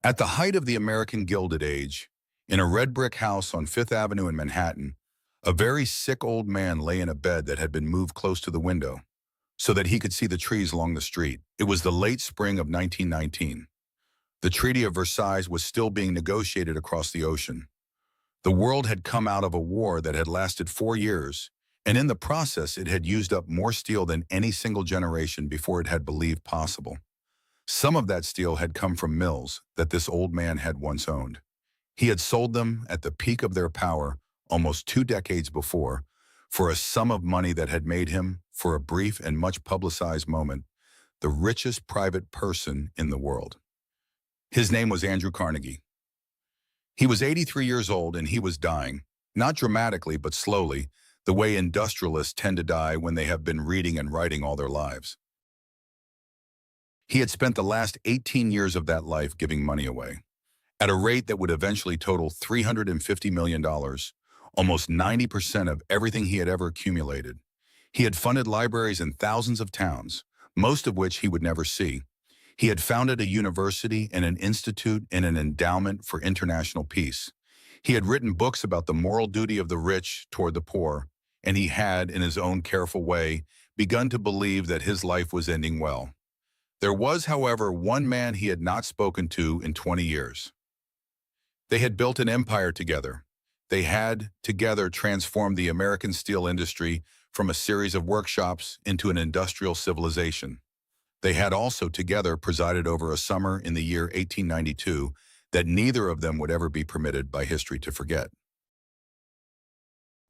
At the height of the American Gilded Age, in a red brick house on Fifth Avenue in Manhattan, a very sick old man lay in a bed that had been moved close to the window so that he could see the trees along the street. It was the late spring of 1919. The Treaty of Versailles was still being negotiated across the ocean. The world had come out of a war that had lasted 4 years, and in the process it had used up more steel than any single generation before it had believed possible. Some of that steel had come from mills that this old man had once owned. He had sold them at the peak of their power almost 2 decades before for a sum of money that had made him, for a brief and much publicized moment, the richest private person in the world. His name was Andrew Carnegie. He was 83 years old and he was dying, not dramatically but slowly, the way industrialists tend to die when they have been reading and writing all their lives. He had spent the last 18 years of that life giving money away, at a rate that would eventually total $350 million, almost 90% of everything he had ever accumulated. He had funded libraries in thousands of towns, most of which he would never see. He had founded a university and an institute and an endowment for international peace. He had written books about the moral duty of the rich toward the poor, and he had, in his own careful way, begun to believe that his life was ending well. There was, however, one man he had not spoken to in 20 years. They had built an empire together. They had, together, transformed the American steel industry from a series of workshops into an industrial civilization. They had also, together, presided over a summer in the year 1892 that neither of them would ever be permitted by history to forget.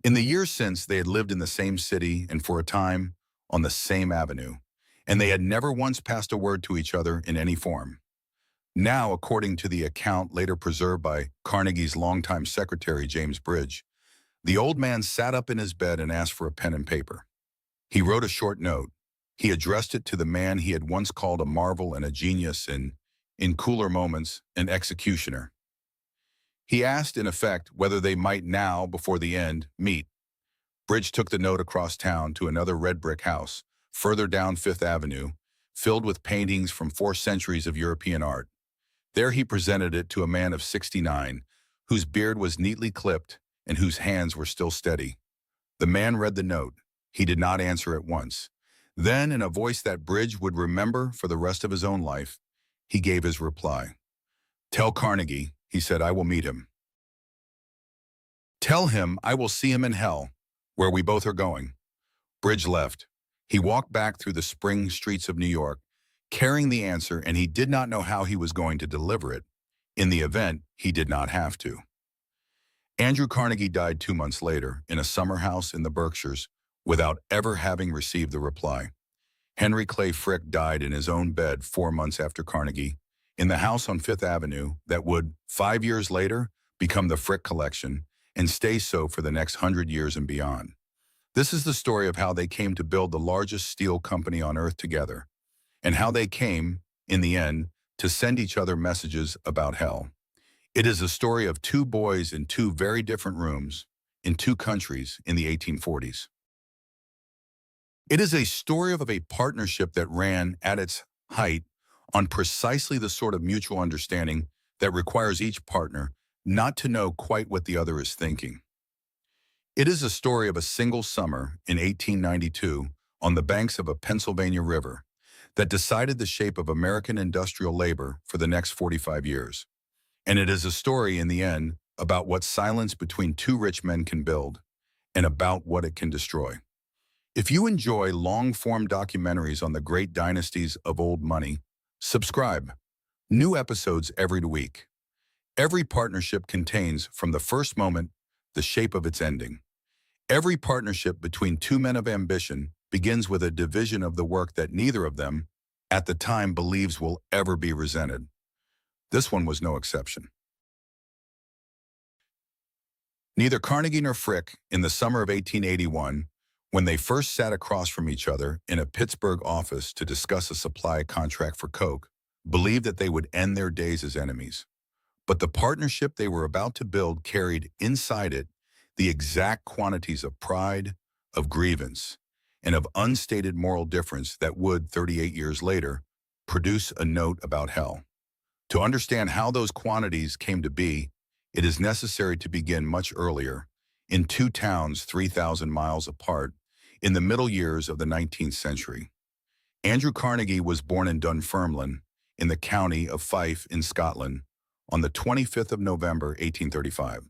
In the years since, they had lived in the same city and, for a time, on the same avenue, and they had never once passed a word to each other in any form. Now, according to the account later preserved by Carnegie's longtime secretary, James Bridge, the old man sat up in his bed and asked for a pen and paper. He wrote a short note. He addressed it to the man he had once called a marvel and a genius and, in cooler moments, an executioner. He asked, in effect, whether they might now, before the end, meet. Bridge took the note across town to another red brick house, further down Fifth Avenue, filled with paintings from 4 centuries of European art. There he presented it to a man of 69, whose beard was neatly clipped and whose hands were still steady. The man read the note. He did not answer at once. Then, in a voice that Bridge would remember for the rest of his own life, he gave his reply. "Tell Carnegie," he said, "I will meet him. Tell him I will see him in hell, where we both are going." Bridge left. He walked back through the spring streets of New York, carrying the answer, and he did not know how he was going to deliver it. In the event, he did not have to. Andrew Carnegie died 2 months later in a summer house in the Berkshires without ever having received the reply. Henry Clay Frick died in his own bed 4 months after Carnegie, in the house on Fifth Avenue that would, 5 years later, become the Frick Collection and stay so for the next 100 years and beyond. This is the story of how they came to build the largest steel company on earth together, and how they came, in the end, to send each other messages about hell. It is a story of 2 boys in 2 very different rooms, in 2 countries in the 1840s. It is a story of a partnership that ran, at its height, on precisely the sort of mutual understanding that requires each partner not to know quite what the other is thinking. It is a story of a single summer in 1892 on the banks of a Pennsylvania river that decided the shape of American industrial labor for the next 45 years. And it is a story, in the end, about what silence between 2 rich men can build, and about what it can destroy. If you enjoy long-form documentaries on the great dynasties of old money, subscribe. New episodes every week. Every partnership contains, from the first moment, the shape of its ending. Every partnership between 2 men of ambition begins with a division of the work that neither of them, at the time, believes will ever be resented. This one was no exception. Neither Carnegie nor Frick, in the summer of 1881, when they first sat across from each other in a Pittsburgh office to discuss a supply contract for Coke, believed that they would end their days as enemies. But the partnership they were about to build carried inside it the exact quantities of pride, of grievance, and of unstated moral difference that would, 38 years later, produce a note about hell. To understand how those quantities came to be, it is necessary to begin much earlier, in two towns 3,000 miles apart, in the middle years of the 19th century. Andrew Carnegie was born in Dunfermline, in the county of Fife in Scotland, on the 25th of November, 1835.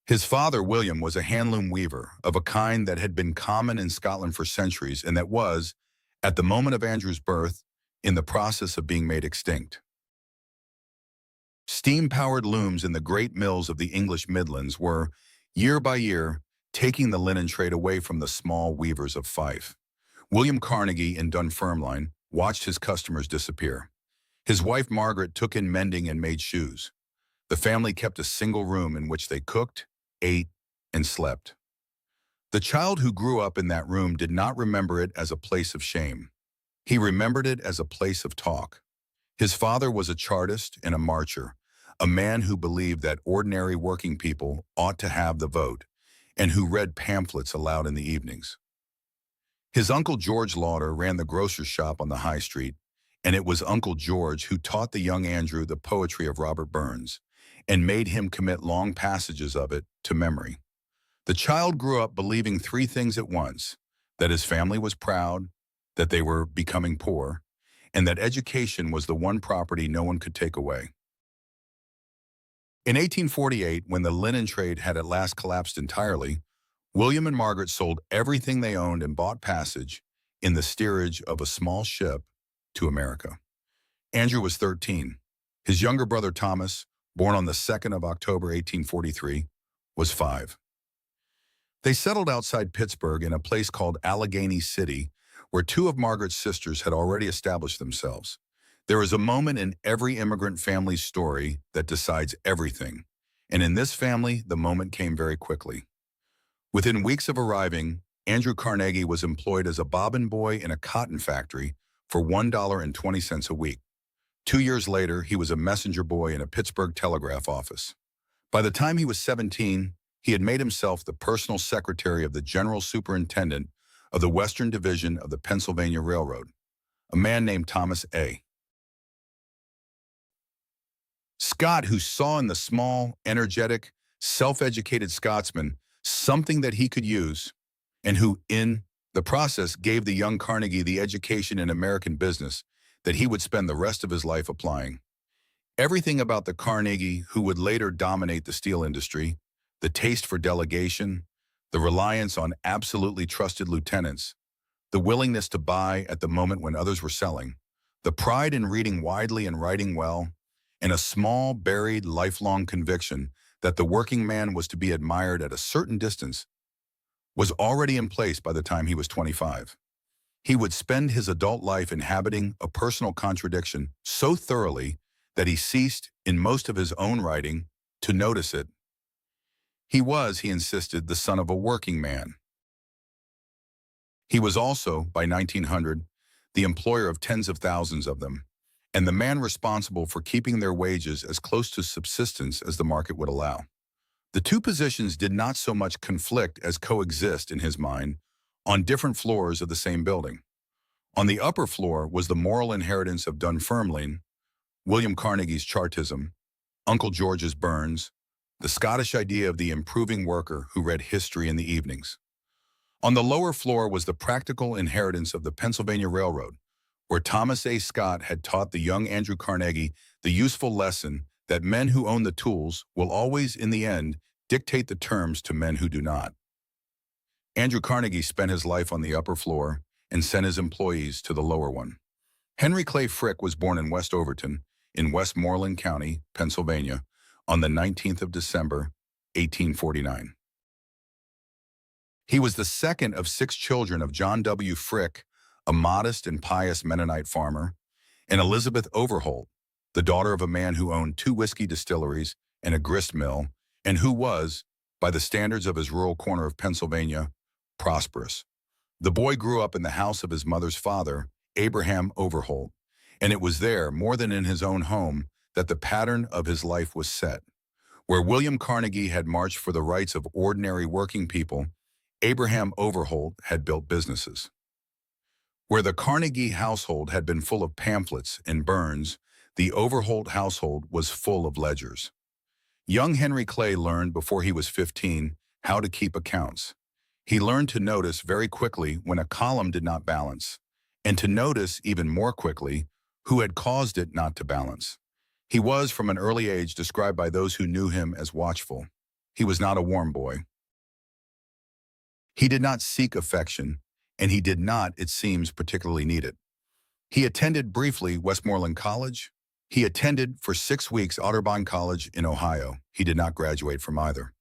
His father, William, was a handloom weaver of a kind that had been common in Scotland for centuries and that was, at the moment of Andrew's birth, in the process of being made extinct. Steam-powered looms in the great mills of the English Midlands were, year by year, taking the linen trade away from the small weavers of Fife. William Carnegie in Dunfermline watched his customers disappear. His wife Margaret took in mending and made shoes. The family kept a single room in which they cooked, ate, and slept. The child who grew up in that room did not remember it as a place of shame. He remembered it as a place of talk. His father was a Chartist and a marcher, a man who believed that ordinary working people ought to have the vote, and who read pamphlets aloud in the evenings. His uncle George Lauder ran the grocer's shop on the high street, and it was Uncle George who taught the young Andrew the poetry of Robert Burns, and made him commit long passages of it to memory. The child grew up believing three things at once: that his family was proud, that they were becoming poor, and that education was the one property no one could take away. In 1848, when the linen trade had at last collapsed entirely, William and Margaret sold everything they owned and bought passage in the steerage of a small ship to America. Andrew was 13. His younger brother Thomas, born on the 2nd of October 1843, was 5. They settled outside Pittsburgh in a place called Allegheny City, where two of Margaret's sisters had already established themselves. There is a moment in every immigrant family's story that decides everything, and in this family, the moment came very quickly. Within weeks of arriving, Andrew Carnegie was employed as a bobbin boy in a cotton factory for $1.20 a week. 2 years later, he was a messenger boy in a Pittsburgh telegraph office. By the time he was 17, he had made himself the personal secretary of the general superintendent of the Western Division of the Pennsylvania Railroad, a man named Thomas A. Scott, who saw in the small, energetic, self-educated Scotsman something that he could use, and who, in the process, gave the young Carnegie the education in American business that he would spend the rest of his life applying. Everything about the Carnegie who would later dominate the steel industry, the taste for delegation, the reliance on absolutely trusted lieutenants, the willingness to buy at the moment when others were selling, the pride in reading widely and writing well, and a small, buried, lifelong conviction that the working man was to be admired at a certain distance, was already in place by the time he was 25. He would spend his adult life inhabiting a personal contradiction so thoroughly that he ceased, in most of his own writing, to notice it. He was, he insisted, the son of a working man. He was also, by 1900, the employer of tens of thousands of them, and the man responsible for keeping their wages as close to subsistence as the market would allow. The two positions did not so much conflict as coexist in his mind on different floors of the same building. On the upper floor was the moral inheritance of Dunfermline, William Carnegie's Chartism, Uncle George's Burns, the Scottish idea of the improving worker who read history in the evenings. On the lower floor was the practical inheritance of the Pennsylvania Railroad, where Thomas A. Scott had taught the young Andrew Carnegie the useful lesson that men who own the tools will always, in the end, dictate the terms to men who do not. Andrew Carnegie spent his life on the upper floor and sent his employees to the lower one. Henry Clay Frick was born in West Overton, in Westmoreland County, Pennsylvania, on the 19th of December, 1849. He was the second of 6 children of John W. Frick, a modest and pious Mennonite farmer, and Elizabeth Overholt, the daughter of a man who owned 2 whiskey distilleries and a grist mill, and who was, by the standards of his rural corner of Pennsylvania, prosperous. The boy grew up in the house of his mother's father, Abraham Overholt, and it was there, more than in his own home, that the pattern of his life was set. Where William Carnegie had marched for the rights of ordinary working people, Abraham Overholt had built businesses. Where the Carnegie household had been full of pamphlets and Burns, The Overholt household was full of ledgers. Young Henry Clay learned before he was 15 how to keep accounts. He learned to notice very quickly when a column did not balance, and to notice even more quickly who had caused it not to balance. He was, from an early age, described by those who knew him as watchful. He was not a warm boy. He did not seek affection, and he did not, it seems, particularly need it. He attended briefly Westmoreland College. He attended for 6 weeks Otterbein College in Ohio. He did not graduate from either.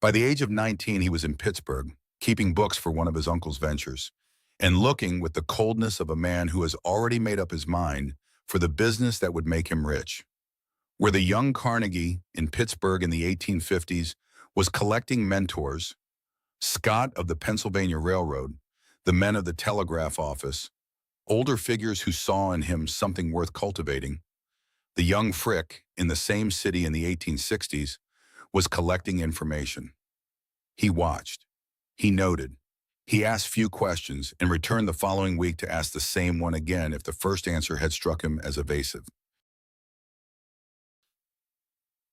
By the age of 19, he was in Pittsburgh, keeping books for one of his uncle's ventures, and looking with the coldness of a man who has already made up his mind for the business that would make him rich. Where the young Carnegie in Pittsburgh in the 1850s was collecting mentors, Scott of the Pennsylvania Railroad, the men of the telegraph office, older figures who saw in him something worth cultivating, the young Frick in the same city in the 1860s was collecting information. He watched. He noted. He asked few questions and returned the following week to ask the same one again if the first answer had struck him as evasive.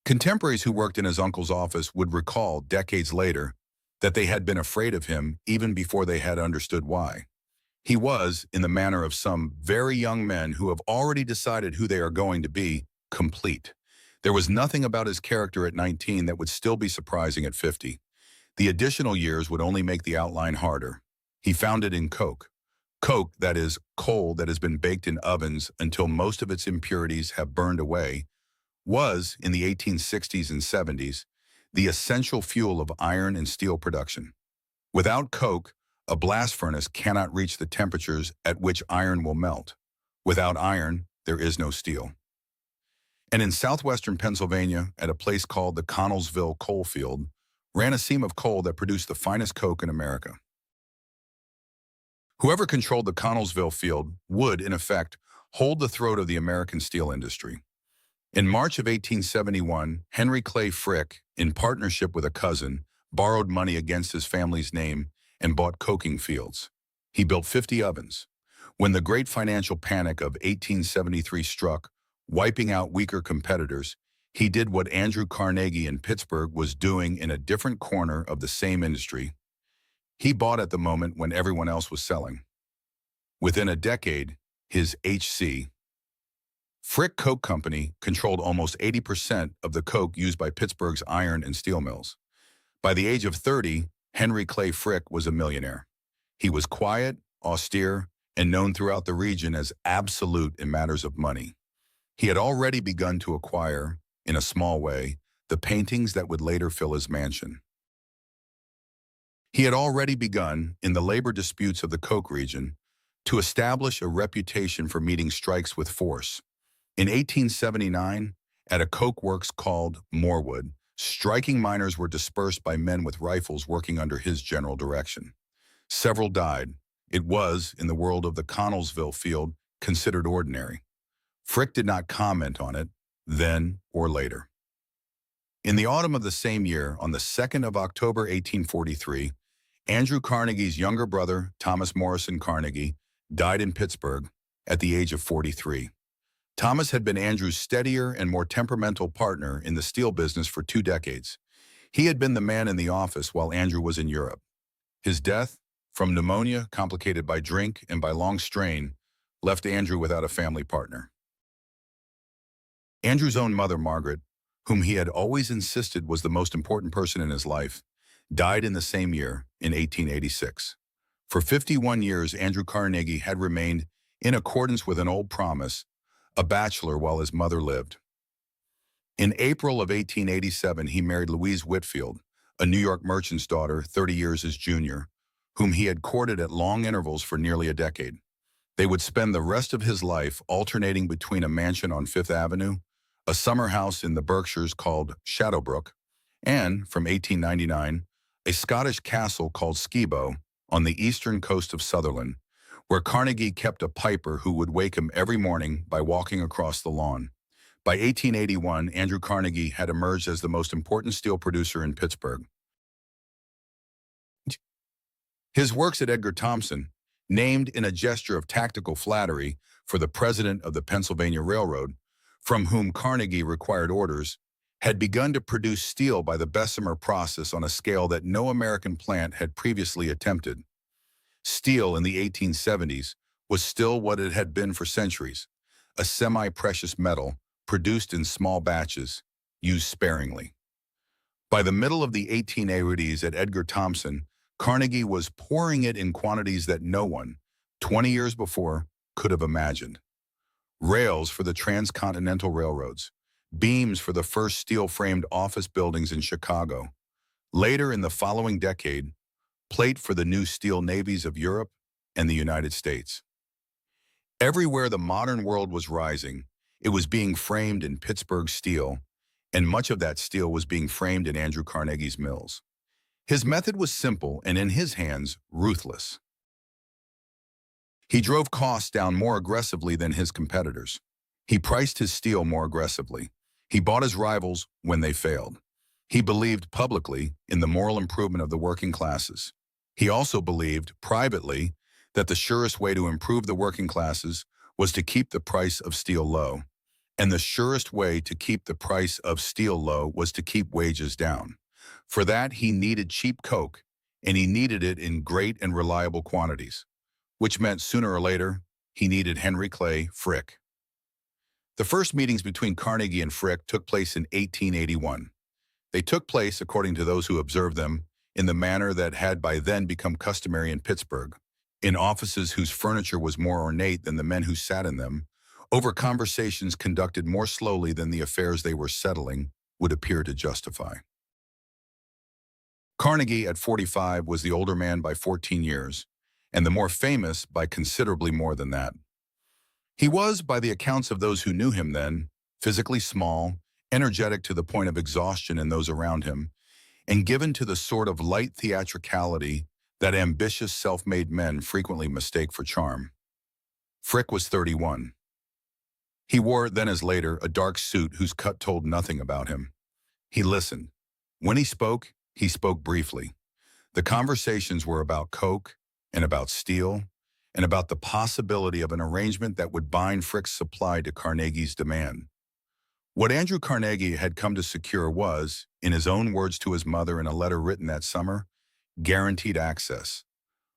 Contemporaries who worked in his uncle's office would recall decades later that they had been afraid of him even before they had understood why. He was, in the manner of some very young men who have already decided who they are going to be, complete. There was nothing about his character at 19 that would still be surprising at 50. The additional years would only make the outline harder. He found it in coke. Coke, that is, coal that has been baked in ovens until most of its impurities have burned away, was, in the 1860s and 70s, the essential fuel of iron and steel production. Without coke, a blast furnace cannot reach the temperatures at which iron will melt. Without iron, there is no steel. And in southwestern Pennsylvania, at a place called the Connellsville coal field, ran a seam of coal that produced the finest coke in America. Whoever controlled the Connellsville field would, in effect, hold the throat of the American steel industry. In March of 1871, Henry Clay Frick, in partnership with a cousin, borrowed money against his family's name and bought coking fields. He built 50 ovens. When the great financial panic of 1873 struck, wiping out weaker competitors, he did what Andrew Carnegie in Pittsburgh was doing in a different corner of the same industry. He bought at the moment when everyone else was selling. Within a decade, his H.C. Frick Coke Company controlled almost 80% of the coke used by Pittsburgh's iron and steel mills. By the age of 30, Henry Clay Frick was a millionaire. He was quiet, austere, and known throughout the region as absolute in matters of money. He had already begun to acquire, in a small way, the paintings that would later fill his mansion. He had already begun, in the labor disputes of the coke region, to establish a reputation for meeting strikes with force. In 1879, at a coke works called Morewood, striking miners were dispersed by men with rifles working under his general direction. Several died. It was, in the world of the Connellsville field, considered ordinary. Frick did not comment on it, then or later. In the autumn of the same year, on the 2nd of October 1843, Andrew Carnegie's younger brother, Thomas Morrison Carnegie, died in Pittsburgh at the age of 43. Thomas had been Andrew's steadier and more temperamental partner in the steel business for 2 decades. He had been the man in the office while Andrew was in Europe. His death, from pneumonia complicated by drink and by long strain, left Andrew without a family partner. Andrew's own mother, Margaret, whom he had always insisted was the most important person in his life, died in the same year, in 1886. For 51 years, Andrew Carnegie had remained, in accordance with an old promise, a bachelor while his mother lived. In April of 1887, he married Louise Whitfield, a New York merchant's daughter, 30 years his junior, whom he had courted at long intervals for nearly a decade. They would spend the rest of his life alternating between a mansion on Fifth Avenue, a summer house in the Berkshires called Shadowbrook, and, from 1899, a Scottish castle called Skibo on the eastern coast of Sutherland, where Carnegie kept a piper who would wake him every morning by walking across the lawn. By 1881, Andrew Carnegie had emerged as the most important steel producer in Pittsburgh. His works at Edgar Thomson, named in a gesture of tactical flattery for the president of the Pennsylvania Railroad, from whom Carnegie required orders, had begun to produce steel by the Bessemer process on a scale that no American plant had previously attempted. Steel in the 1870s was still what it had been for centuries, a semi-precious metal produced in small batches, used sparingly. By the middle of the 1880s at Edgar Thomson, Carnegie was pouring it in quantities that no one, 20 years before, could have imagined. Rails for the transcontinental railroads, beams for the first steel-framed office buildings in Chicago. Later in the following decade, plate for the new steel navies of Europe and the United States. Everywhere the modern world was rising, it was being framed in Pittsburgh steel, and much of that steel was being framed in Andrew Carnegie's mills. His method was simple and, in his hands, ruthless. He drove costs down more aggressively than his competitors. He priced his steel more aggressively. He bought his rivals when they failed. He believed publicly in the moral improvement of the working classes. He also believed, privately, that the surest way to improve the working classes was to keep the price of steel low. And the surest way to keep the price of steel low was to keep wages down. For that, he needed cheap coke, and he needed it in great and reliable quantities, which meant sooner or later, he needed Henry Clay Frick. The first meetings between Carnegie and Frick took place in 1881. They took place, according to those who observed them, in the manner that had by then become customary in Pittsburgh, in offices whose furniture was more ornate than the men who sat in them, over conversations conducted more slowly than the affairs they were settling would appear to justify. Carnegie, at 45, was the older man by 14 years, and the more famous by considerably more than that. He was, by the accounts of those who knew him then, physically small, energetic to the point of exhaustion in those around him, and given to the sort of light theatricality that ambitious self-made men frequently mistake for charm. Frick was 31. He wore, then as later, a dark suit whose cut told nothing about him. He listened. When he spoke briefly. The conversations were about coke and about steel and about the possibility of an arrangement that would bind Frick's supply to Carnegie's demand. What Andrew Carnegie had come to secure was, in his own words to his mother in a letter written that summer, guaranteed access.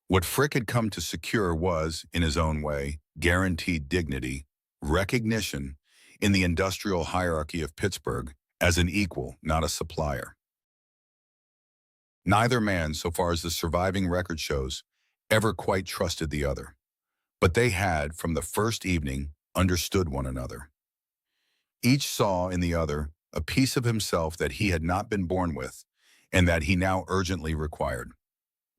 What Frick had come to secure was, in his own way, guaranteed dignity, recognition in the industrial hierarchy of Pittsburgh as an equal, not a supplier. Neither man, so far as the surviving record shows, ever quite trusted the other. But they had, from the first evening, understood one another. Each saw in the other a piece of himself that he had not been born with, and that he now urgently required.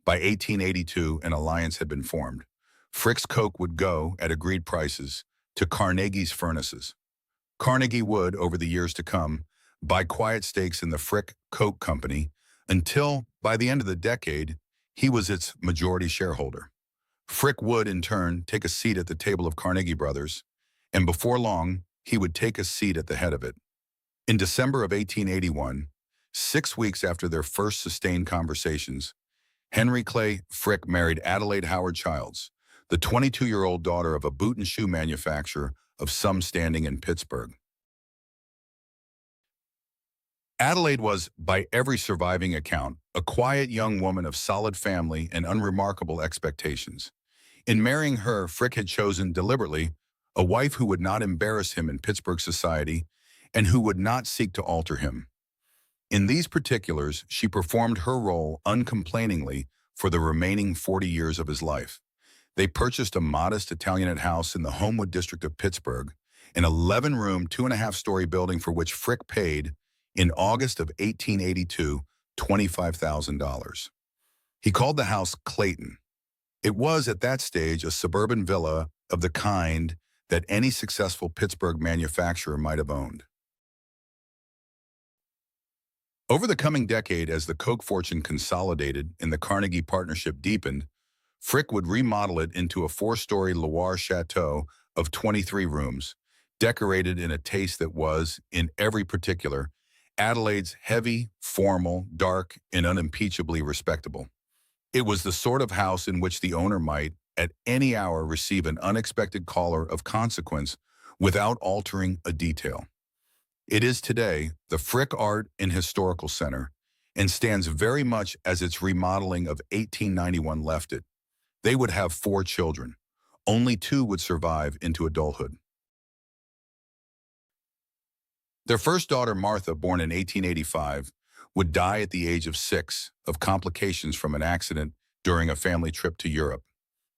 By 1882, an alliance had been formed. Frick's coke would go, at agreed prices, to Carnegie's furnaces. Carnegie would, over the years to come, buy quiet stakes in the Frick Coke Company until, by the end of the decade, he was its majority shareholder. Frick would, in turn, take a seat at the table of Carnegie Brothers, and before long, he would take a seat at the head of it. In December of 1881, 6 weeks after their first sustained conversations, Henry Clay Frick married Adelaide Howard Childs, the 22-year-old daughter of a boot and shoe manufacturer of some standing in Pittsburgh. Adelaide was, by every surviving account, a quiet young woman of solid family and unremarkable expectations. In marrying her, Frick had chosen deliberately a wife who would not embarrass him in Pittsburgh society and who would not seek to alter him. In these particulars, she performed her role uncomplainingly for the remaining 40 years of his life. They purchased a modest Italianate house in the Homewood district of Pittsburgh, an 11-room, 2.5-story building for which Frick paid, in August of 1882, $25,000. He called the house Clayton. It was, at that stage, a suburban villa of the kind that any successful Pittsburgh manufacturer might have owned. Over the coming decade, as the Coke fortune consolidated and the Carnegie partnership deepened, Frick would remodel it into a 4-story Loire chateau of 23 rooms, decorated in a taste that was, in every particular, Adelaide's heavy, formal, dark, and unimpeachably respectable. It was the sort of house in which the owner might, at any hour receive an unexpected caller of consequence without altering a detail. It is today the Frick Art and Historical Center and stands very much as its remodeling of 1891 left it. They would have 4 children. Only 2 would survive into adulthood. Their first daughter, Martha, born in 1885, would die at the age of 6 of complications from an accident during a family trip to Europe,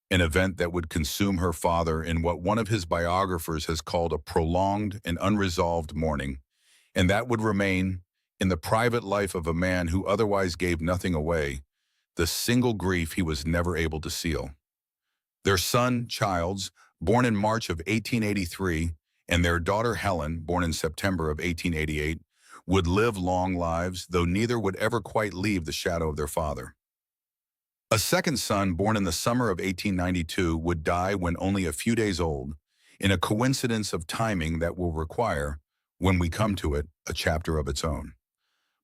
an event that would consume her father in what one of his biographers has called a prolonged and unresolved mourning, and that would remain, in the private life of a man who otherwise gave nothing away, the single grief he was never able to seal. Their son, Childs, born in March of 1883, and their daughter Helen, born in September of 1888, would live long lives, though neither would ever quite leave the shadow of their father. A second son, born in the summer of 1892, would die when only a few days old, in a coincidence of timing that will require, when we come to it, a chapter of its own.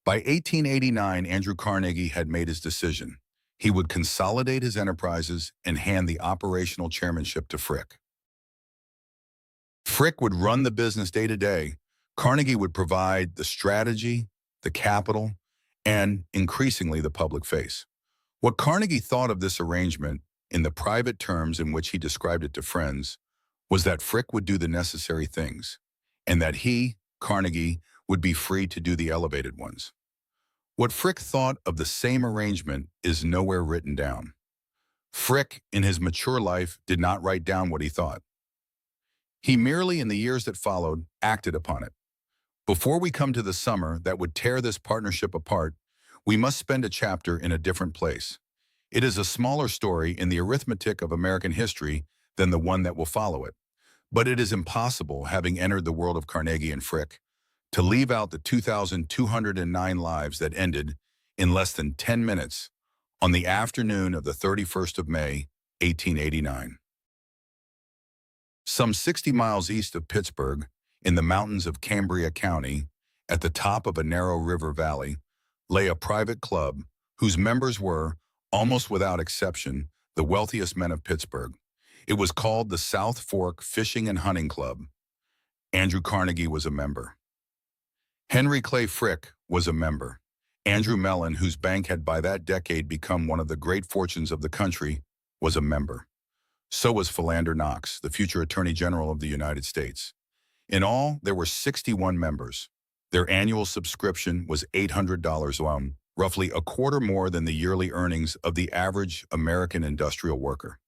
By 1889, Andrew Carnegie had made his decision. He would consolidate his enterprises and hand the operational chairmanship to Frick. Frick would run the business day to day. Carnegie would provide the strategy, the capital, and, increasingly, the public face. What Carnegie thought of this arrangement, in the private terms in which he described it to friends, was that Frick would do the necessary things, and that he, Carnegie, would be free to do the elevated ones. What Frick thought of the same arrangement is nowhere written down. Frick, in his mature life, did not write down what he thought. He merely, in the years that followed, acted upon it. Before we come to the summer that would tear this partnership apart, we must spend a chapter in a different place. It is a smaller story in the arithmetic of American history than the one that will follow it. But it is impossible, having entered the world of Carnegie and Frick, to leave out the 2,209 lives that ended in less than 10 minutes on the afternoon of the 31st of May, 1889. Some 60 miles east of Pittsburgh, in the mountains of Cambria County, at the top of a narrow river valley, lay a private club whose members were, almost without exception, the wealthiest men of Pittsburgh. It was called the South Fork Fishing and Hunting Club. Andrew Carnegie was a member. Henry Clay Frick was a member. Andrew Mellon, whose bank had by that decade become one of the great fortunes of the country, was a member. So was Philander Knox, the future Attorney General of the United States. In all, there were 61 members. Their annual subscription was $800 alone, roughly a quarter more than the yearly earnings of the average American industrial worker.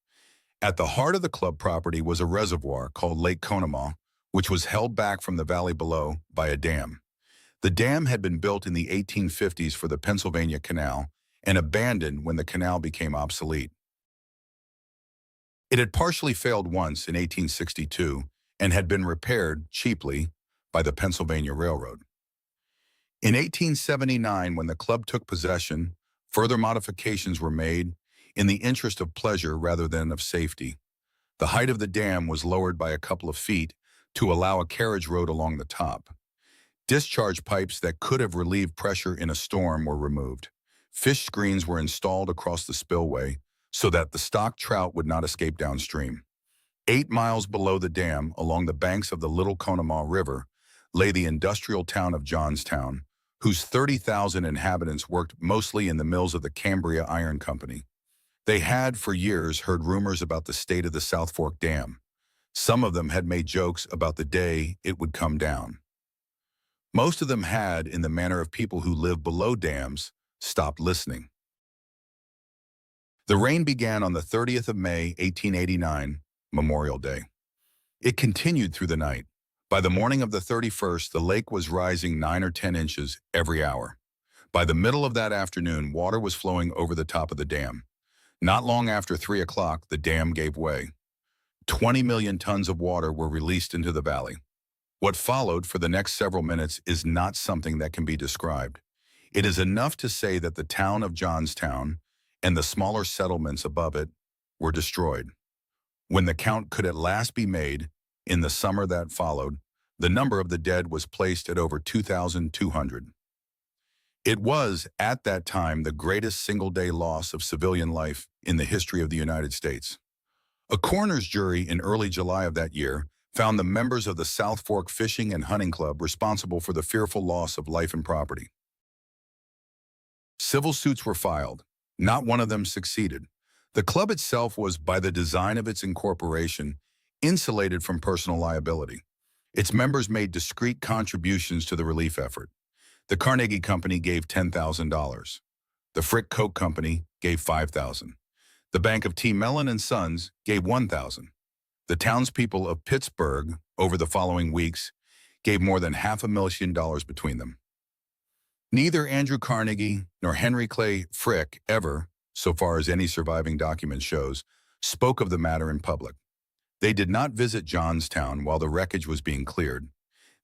At the heart of the club property was a reservoir called Lake Conemaugh, which was held back from the valley below by a dam. The dam had been built in the 1850s for the Pennsylvania Canal and abandoned when the canal became obsolete. It had partially failed once in 1862 and had been repaired cheaply by the Pennsylvania Railroad. In 1879, when the club took possession, further modifications were made in the interest of pleasure rather than of safety. The height of the dam was lowered by a couple of feet to allow a carriage road along the top. Discharge pipes that could have relieved pressure in a storm were removed. Fish screens were installed across the spillway so that the stock trout would not escape downstream. 8 miles below the dam, along the banks of the Little Conemaugh River, lay the industrial town of Johnstown, whose 30,000 inhabitants worked mostly in the mills of the Cambria Iron Company. They had, for years, heard rumors about the state of the South Fork Dam. Some of them had made jokes about the day it would come down. Most of them had, in the manner of people who live below dams, stopped listening. The rain began on the 30th of May, 1889, Memorial Day. It continued through the night. By the morning of the 31st, the lake was rising 9 or 10 inches every hour. By the middle of that afternoon, water was flowing over the top of the dam. Not long after 3 o'clock, the dam gave way. 20 million tons of water were released into the valley. What followed for the next several minutes is not something that can be described. It is enough to say that the town of Johnstown and the smaller settlements above it were destroyed. When the count could at last be made, in the summer that followed, the number of the dead was placed at over 2,200. It was, at that time, the greatest single-day loss of civilian life in the history of the United States. A coroner's jury in early July of that year found the members of the South Fork Fishing and Hunting Club responsible for the fearful loss of life and property. Civil suits were filed. Not one of them succeeded. The club itself was, by the design of its incorporation, insulated from personal liability. Its members made discreet contributions to the relief effort. The Carnegie Company gave $10,000. The Frick Coke Company gave $5,000. The Bank of T. Mellon and Sons gave $1,000. The townspeople of Pittsburgh, over the following weeks, gave more than $500,000 between them. Neither Andrew Carnegie nor Henry Clay Frick ever, so far as any surviving document shows, spoke of the matter in public. They did not visit Johnstown while the wreckage was being cleared.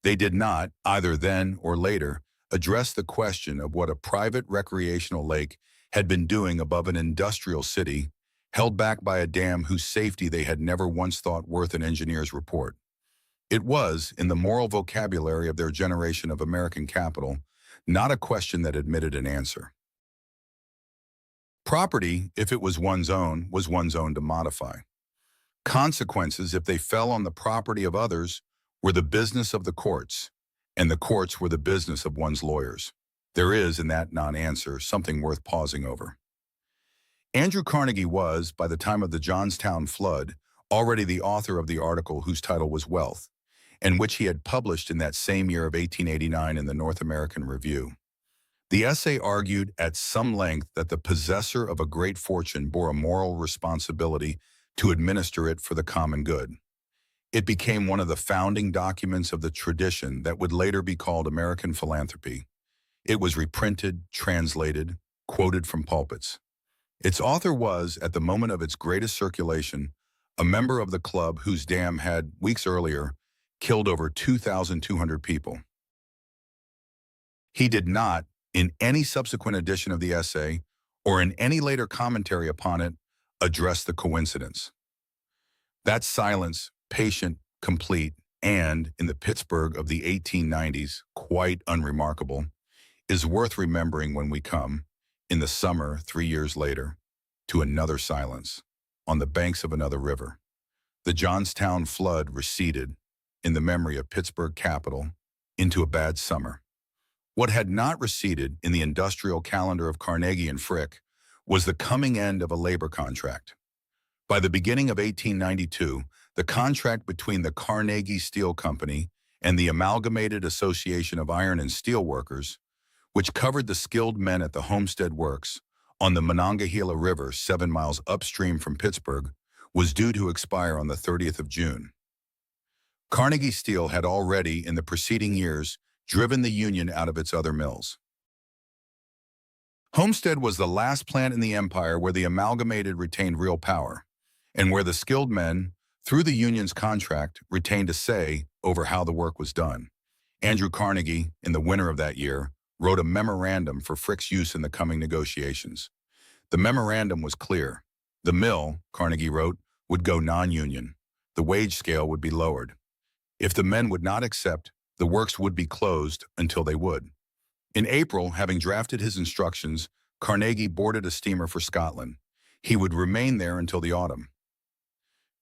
They did not, either then or later, address the question of what a private recreational lake had been doing above an industrial city, held back by a dam whose safety they had never once thought worth an engineer's report. It was, in the moral vocabulary of their generation of American capital, not a question that admitted an answer. Property, if it was one's own to modify. Consequences, if they fell on the property of others, were the business of the courts, and the courts were the business of one's lawyers. There is, in that non-answer, something worth pausing over. Andrew Carnegie was, by the time of the Johnstown flood, already the author of the article whose title was Wealth, and which he had published in that same year of 1889 in the North American Review. The essay argued at some length that the possessor of a great fortune bore a moral responsibility to administer it for the common good. It became one of the founding documents of the tradition that would later be called American philanthropy. It was reprinted, translated, quoted from pulpits. Its author was, at the moment of its greatest circulation, a member of the club whose dam had, weeks earlier, killed over 2,200 people. He did not, in any subsequent edition of the essay, or in any later commentary upon it, address the coincidence. That silence, patient, complete, and, in the Pittsburgh of the 1890s, quite unremarkable, is worth remembering when we come, in the summer 3 years later, to another silence, on the banks of another river. The Johnstown flood receded, in the memory of Pittsburgh capital, into a bad summer. What had not receded in the industrial calendar of Carnegie and Frick was the coming end of a labor contract. By the beginning of 1892, the contract between the Carnegie Steel Company and the Amalgamated Association of Iron and Steel Workers, which covered the skilled men at the Homestead Works on the Monongahela River 7 miles upstream from Pittsburgh, was due to expire on the 30th of June. Carnegie Steel had already, in the preceding years, driven the union out of its other mills. Homestead was the last plant in the empire where the Amalgamated retained real power, and where the skilled men, through the union's contract, retained a say over how the work was done. Andrew Carnegie, in the winter of that year, wrote a memorandum for Frick's use in the coming negotiations. The memorandum was clear. The mill, Carnegie wrote, would go non-union. The wage scale would be lowered. If the men would not accept, the works would be closed until they would. In April, having drafted his instructions, Carnegie boarded a steamer for Scotland. He would remain there until the autumn.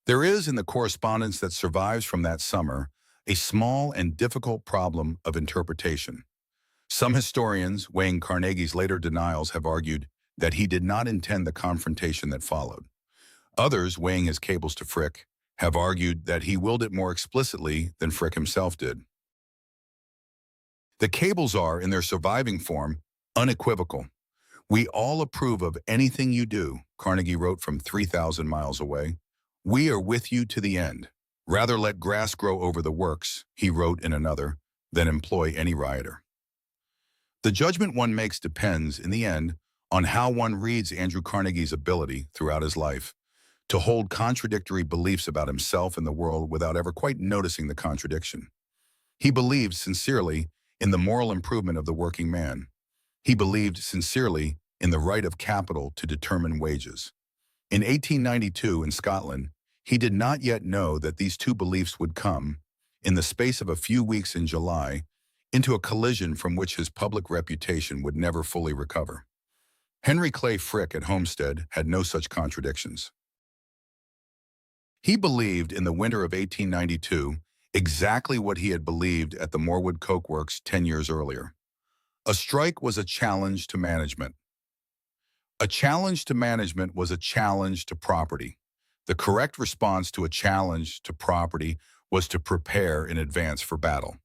There is, in the correspondence that survives from that summer, a small and difficult problem of interpretation. Some historians, weighing Carnegie's later denials, have argued that he did not intend the confrontation that followed. Others, weighing his cables to Frick, have argued that he willed it more explicitly than Frick himself did. The cables are, in their surviving form, unequivocal. "We all approve of anything you do," Carnegie wrote from 3,000 miles away. "We are with you to the end. Rather let grass grow over the works," he wrote in another, "than employ any rioter." The judgment one makes depends, in the end, on how one reads Andrew Carnegie's ability, throughout his life, to hold contradictory beliefs about himself and the world without ever quite noticing the contradiction. He believed sincerely in the moral improvement of the working man. He believed sincerely in the right of capital to determine wages. In 1892, in Scotland, he did not yet know that these two beliefs would come, in the space of a few weeks in July, into a collision from which his public reputation would never fully recover. Henry Clay Frick at Homestead had no such contradictions. He believed in the winter of 1892 exactly what he had believed at the Morewood Coke Works 10 years earlier. A strike was a challenge to management. A challenge to management was a challenge to property. The correct response to a challenge to property was to prepare in advance for battle.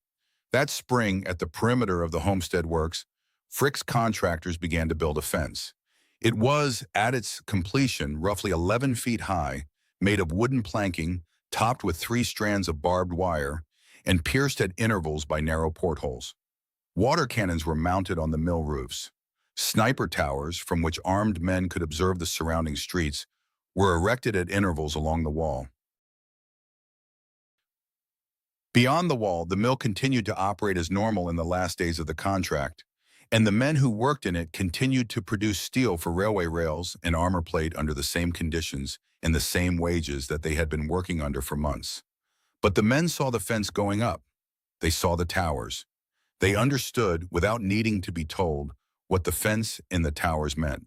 That spring, at the perimeter of the Homestead Works, Frick's contractors began to build a fence. It was, at its completion, roughly 11 feet high, made of wooden planking, topped with 3 strands of barbed wire, and pierced at intervals by narrow portholes. Water cannons were mounted on the mill roofs. Sniper towers, from which armed men could observe the surrounding streets, were erected at intervals along the wall. Beyond the wall, the mill continued to operate as normal in the last days of the contract, and the men who worked in it continued to produce steel for railway rails and armor plate under the same conditions and the same wages that they had been working under for months. But the men saw the fence going up. They saw the towers. They understood, without needing to be told, what the fence and the towers meant.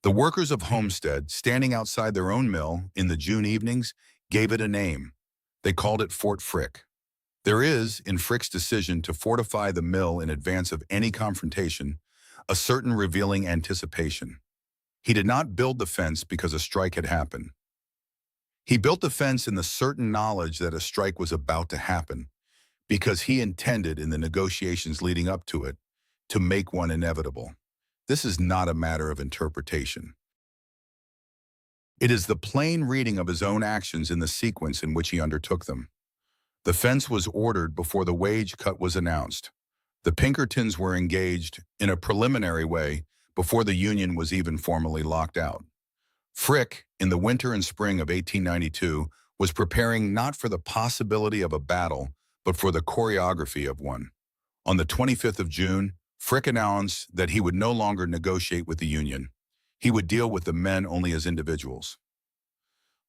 The workers of Homestead, standing outside their own mill in the June evenings, gave it a name. They called it Fort Frick. There is, in Frick's decision to fortify the mill in advance of any confrontation, a certain revealing anticipation. He did not build the fence because a strike had happened. He built the fence in the certain knowledge that a strike was about to happen, because he intended, in the negotiations leading up to it, to make one inevitable. This is not a matter of interpretation. It is the plain reading of his own actions in the sequence in which he undertook them. The fence was ordered before the wage cut was announced. The Pinkertons were engaged in a preliminary way before the union was even formally locked out. Frick, in the winter and spring of 1892, was preparing not for the possibility of a battle, but for the choreography of one. On the 25th of June, Frick announced that he would no longer negotiate with the union. He would deal with the men only as individuals.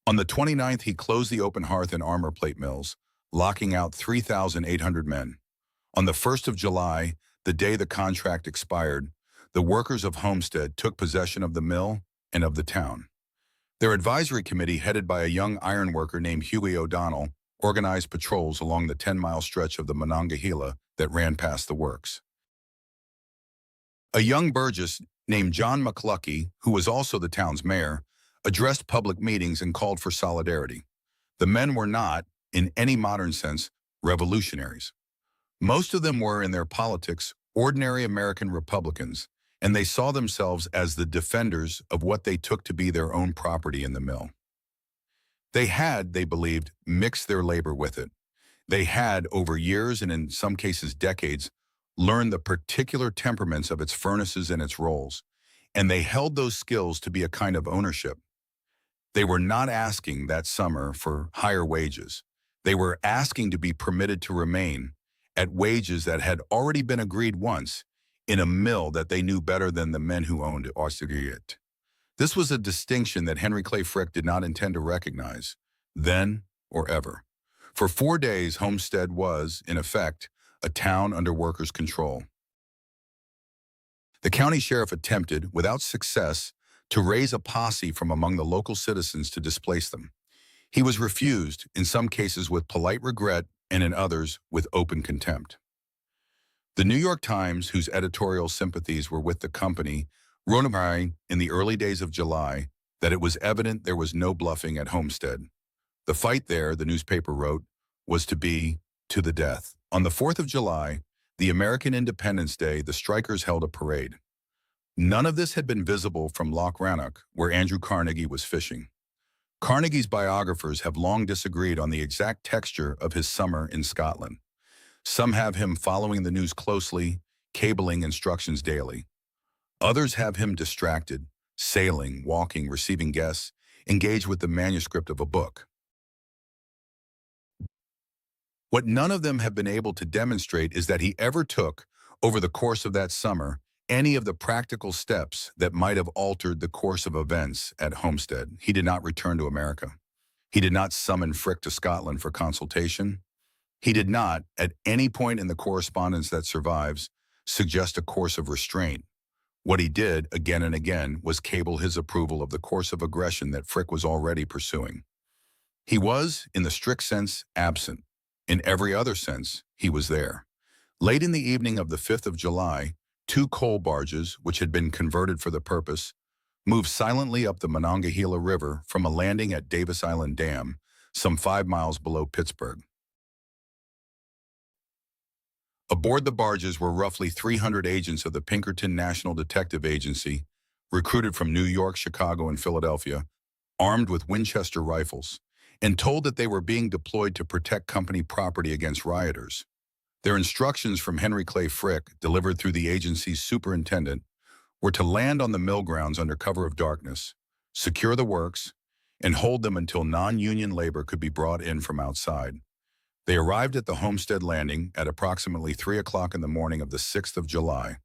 On the 29th, he closed the open hearth and armor plate mills, locking out 3,800 men. On the 1st of July, the day the contract expired, the workers of Homestead took possession of the mill and of the town. Their advisory committee, headed by a young ironworker named Hughie O'Donnell, organized patrols along the 10-mile stretch of the Monongahela that ran past the works. A young burgess named John McLucky, who was also the town's mayor, addressed public meetings and called for solidarity. The men were not, in any modern sense, revolutionaries. Most of them were, in their politics, ordinary American Republicans, and they saw themselves as the defenders of what they took to be their own property in the mill. They had, they believed, mixed their labor with it. They had, over years and in some cases decades, learned the particular temperaments of its furnaces and its rolls, and they held those skills to be a kind of ownership. They were not asking that summer for higher wages. They were asking to be permitted to remain at wages that had already been agreed once in a mill that they knew better than the men who owned it. This was a distinction that Henry Clay Frick did not intend to recognize, then or ever. For 4 days, Homestead was, in effect, a town under workers' control. The county sheriff attempted, without success, to raise a posse from among the local citizens to displace them. He was refused, in some cases with polite regret and in others with open contempt. The New York Times, whose editorial sympathies were with the company, wrote in the early days of July that it was evident there was no bluffing at Homestead. The fight there, the newspaper wrote, was to be to the death. On the 4th of July, the American Independence Day, the strikers held a parade. None of this had been visible from Loch Rannoch, where Andrew Carnegie was fishing. Carnegie's biographers have long disagreed on the exact texture of his summer in Scotland. Some have him following the news closely, cabling instructions daily. Others have him distracted, sailing, walking, receiving guests, engaged with the manuscript of a book. What none of them have been able to demonstrate is that he ever took, over the course of that summer, any of the practical steps that might have altered the course of events at Homestead. He did not return to America. He did not summon Frick to Scotland for consultation. He did not, at any point in the correspondence that survives, suggest a course of restraint. What he did, again and again, was cable his approval of the course of aggression that Frick was already pursuing. He was, in the strict sense, absent. In every other sense, he was there. Late in the evening of the 5th of July, two coal barges, which had been converted for the purpose, moved silently up the Monongahela River from a landing at Davis Island Dam, some 5 miles below Pittsburgh. Aboard the barges were roughly 300 agents of the Pinkerton National Detective Agency, recruited from New York, Chicago, and Philadelphia, armed with Winchester rifles, and told that they were being deployed to protect company property against rioters. Their instructions from Henry Clay Frick, delivered through the agency's superintendent, were to land on the mill grounds under cover of darkness, secure the works, and hold them until non-union labor could be brought in from outside. They arrived at the Homestead Landing at approximately 3 o'clock in the morning of the 6th of July.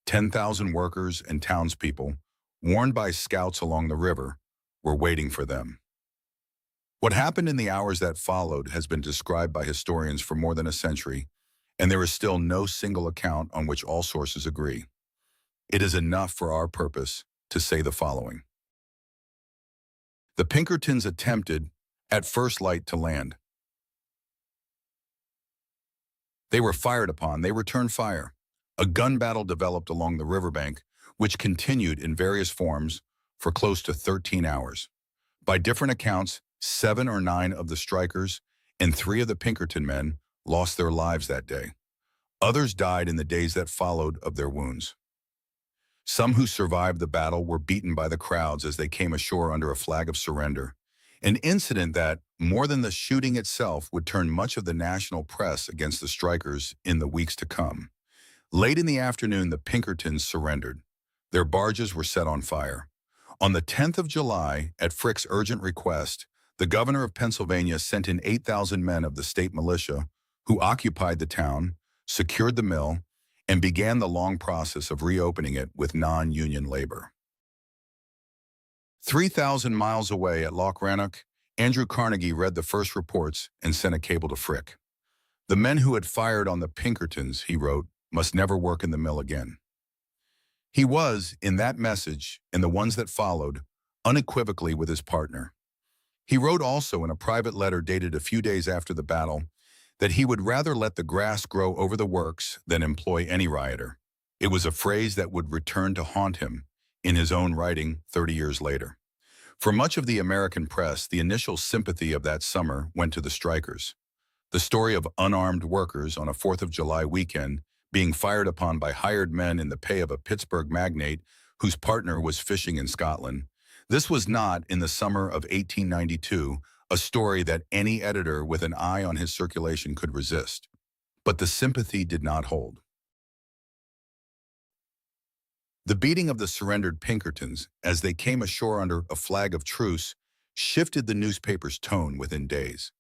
10,000 workers and townspeople, warned by scouts along the river, were waiting for them. What happened in the hours that followed has been described by historians for more than a century, and there is still no single account on which all sources agree. It is enough for our purpose to say the following. The Pinkertons attempted, at first light, to land. They were fired upon. They returned fire. A gun battle developed along the riverbank, which continued in various forms for close to 13 hours. By different accounts, 7 or 9 of the strikers and 3 of the Pinkerton men lost their lives that day. Others died in the days that followed of their wounds. Some who survived the battle were beaten by the crowds as they came ashore under a flag of surrender, an incident that, more than the shooting itself, would turn much of the national press against the strikers in the weeks to come. Late in the afternoon, the Pinkertons surrendered. Their barges were set on fire. On the 10th of July, at Frick's urgent request, the governor of Pennsylvania sent in 8,000 men of the state militia, who occupied the town, secured the mill, and began the long process of reopening it with non-union labor. 3,000 miles away at Loch Rannoch, Andrew Carnegie read the first reports and sent a cable to Frick. The men who had fired on the Pinkertons, he wrote, must never work in the mill again. He was, in that message, and the ones that followed, unequivocally with his partner. He wrote also in a private letter dated a few days after the battle that he would rather let the grass grow over the works than employ any rioter. It was a phrase that would return to haunt him in his own writing 30 years later. For much of the American press, the initial sympathy of that summer went to the strikers. The story of unarmed workers on a 4th of July weekend being fired upon by hired men in the pay of a Pittsburgh magnate whose partner was fishing in Scotland. This was not, in the summer of 1892, a story that any editor with an eye on his circulation could resist. But the sympathy did not hold. The beating of the surrendered Pinkertons, as they came ashore under a flag of truce, shifted the newspaper's tone within days.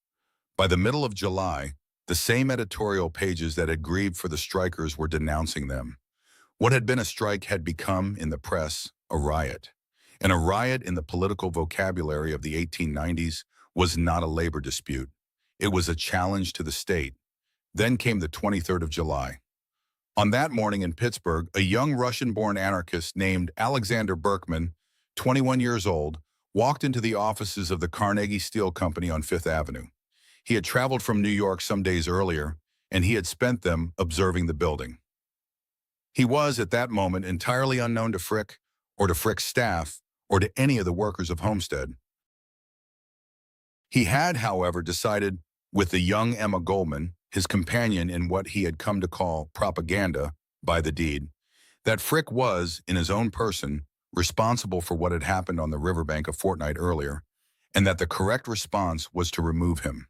By the middle of July, the same editorial pages that had grieved for the strikers were denouncing them. What had been a strike had become, in the press, a riot. And a riot in the political vocabulary of the 1890s was not a labor dispute. It was a challenge to the state. Then came the 23rd of July. On that morning in Pittsburgh, a young Russian-born anarchist named Alexander Berkman, 21 years old, walked into the offices of the Carnegie Steel Company on Fifth Avenue. He had traveled from New York some days earlier, and he had spent them observing the building. He was, at that moment, entirely unknown to Frick, or to Frick's staff, or to any of the workers of Homestead. He had, however, decided, with the young Emma Goldman, his companion in what he had come to call propaganda by the deed, that Frick was, in his own person, responsible for what had happened on the riverbank a fortnight earlier, and that the correct response was to remove him.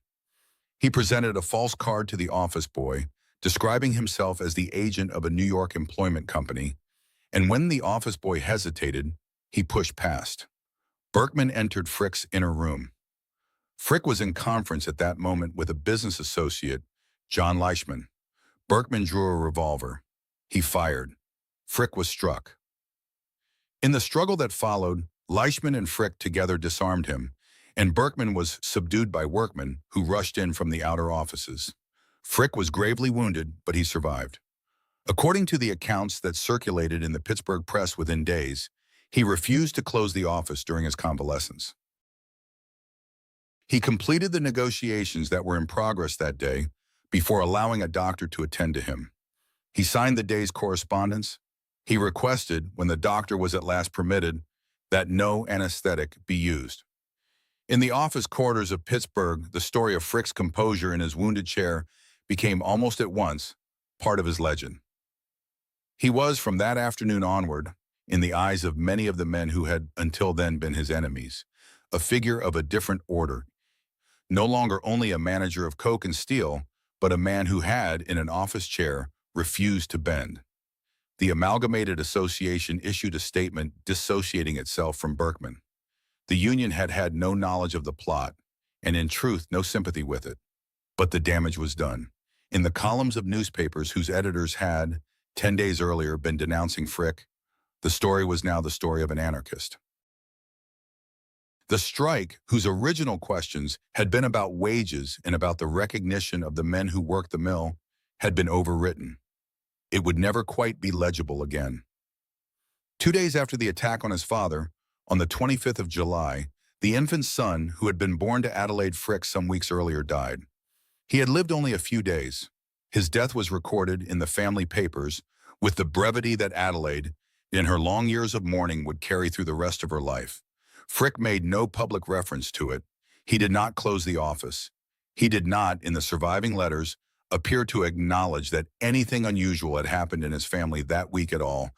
He presented a false card to the office boy, describing himself as the agent of a New York employment company, and when the office boy hesitated, he pushed past. Berkman entered Frick's inner room. Frick was in conference at that moment with a business associate, John Leishman. Berkman drew a revolver. He fired. Frick was struck. In the struggle that followed, Leishman and Frick together disarmed him, and Berkman was subdued by workmen who rushed in from the outer offices. Frick was gravely wounded, but he survived. According to the accounts that circulated in the Pittsburgh press within days, he refused to close the office during his convalescence. He completed the negotiations that were in progress that day before allowing a doctor to attend to him. He signed the day's correspondence. He requested, when the doctor was at last permitted, that no anesthetic be used. In the office quarters of Pittsburgh, the story of Frick's composure in his wounded chair became almost at once part of his legend. He was, from that afternoon onward, in the eyes of many of the men who had until then been his enemies, a figure of a different order, no longer only a manager of coke and steel, but a man who had, in an office chair, refused to bend. The Amalgamated Association issued a statement dissociating itself from Berkman. The union had had no knowledge of the plot, and in truth no sympathy with it. But the damage was done. In the columns of newspapers whose editors had, 10 days earlier, been denouncing Frick, the story was now the story of an anarchist. The strike, whose original questions had been about wages and about the recognition of the men who worked the mill, had been overwritten. It would never quite be legible again. 2 days after the attack on his father, on the 25th of July, the infant son who had been born to Adelaide Frick some weeks earlier died. He had lived only a few days. His death was recorded in the family papers with the brevity that Adelaide, in her long years of mourning, would carry through the rest of her life. Frick made no public reference to it. He did not close the office. He did not, in the surviving letters, appear to acknowledge that anything unusual had happened in his family that week at all.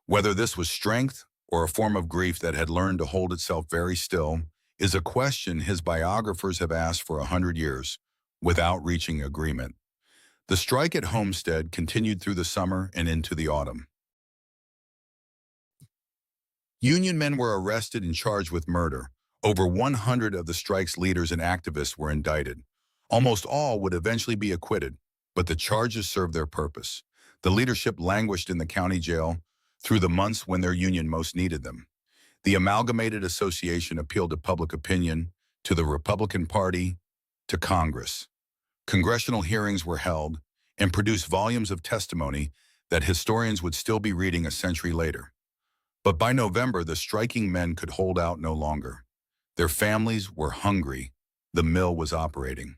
Whether this was strength or a form of grief that had learned to hold itself very still is a question his biographers have asked for 100 years, without reaching agreement. The strike at Homestead continued through the summer and into the autumn. Union men were arrested and charged with murder. Over 100 of the strike's leaders and activists were indicted. Almost all would eventually be acquitted, but the charges served their purpose. The leadership languished in the county jail through the months when their union most needed them. The Amalgamated Association appealed to public opinion, to the Republican Party, to Congress. Congressional hearings were held and produced volumes of testimony that historians would still be reading a century later. But by November, the striking men could hold out no longer. Their families were hungry. The mill was operating.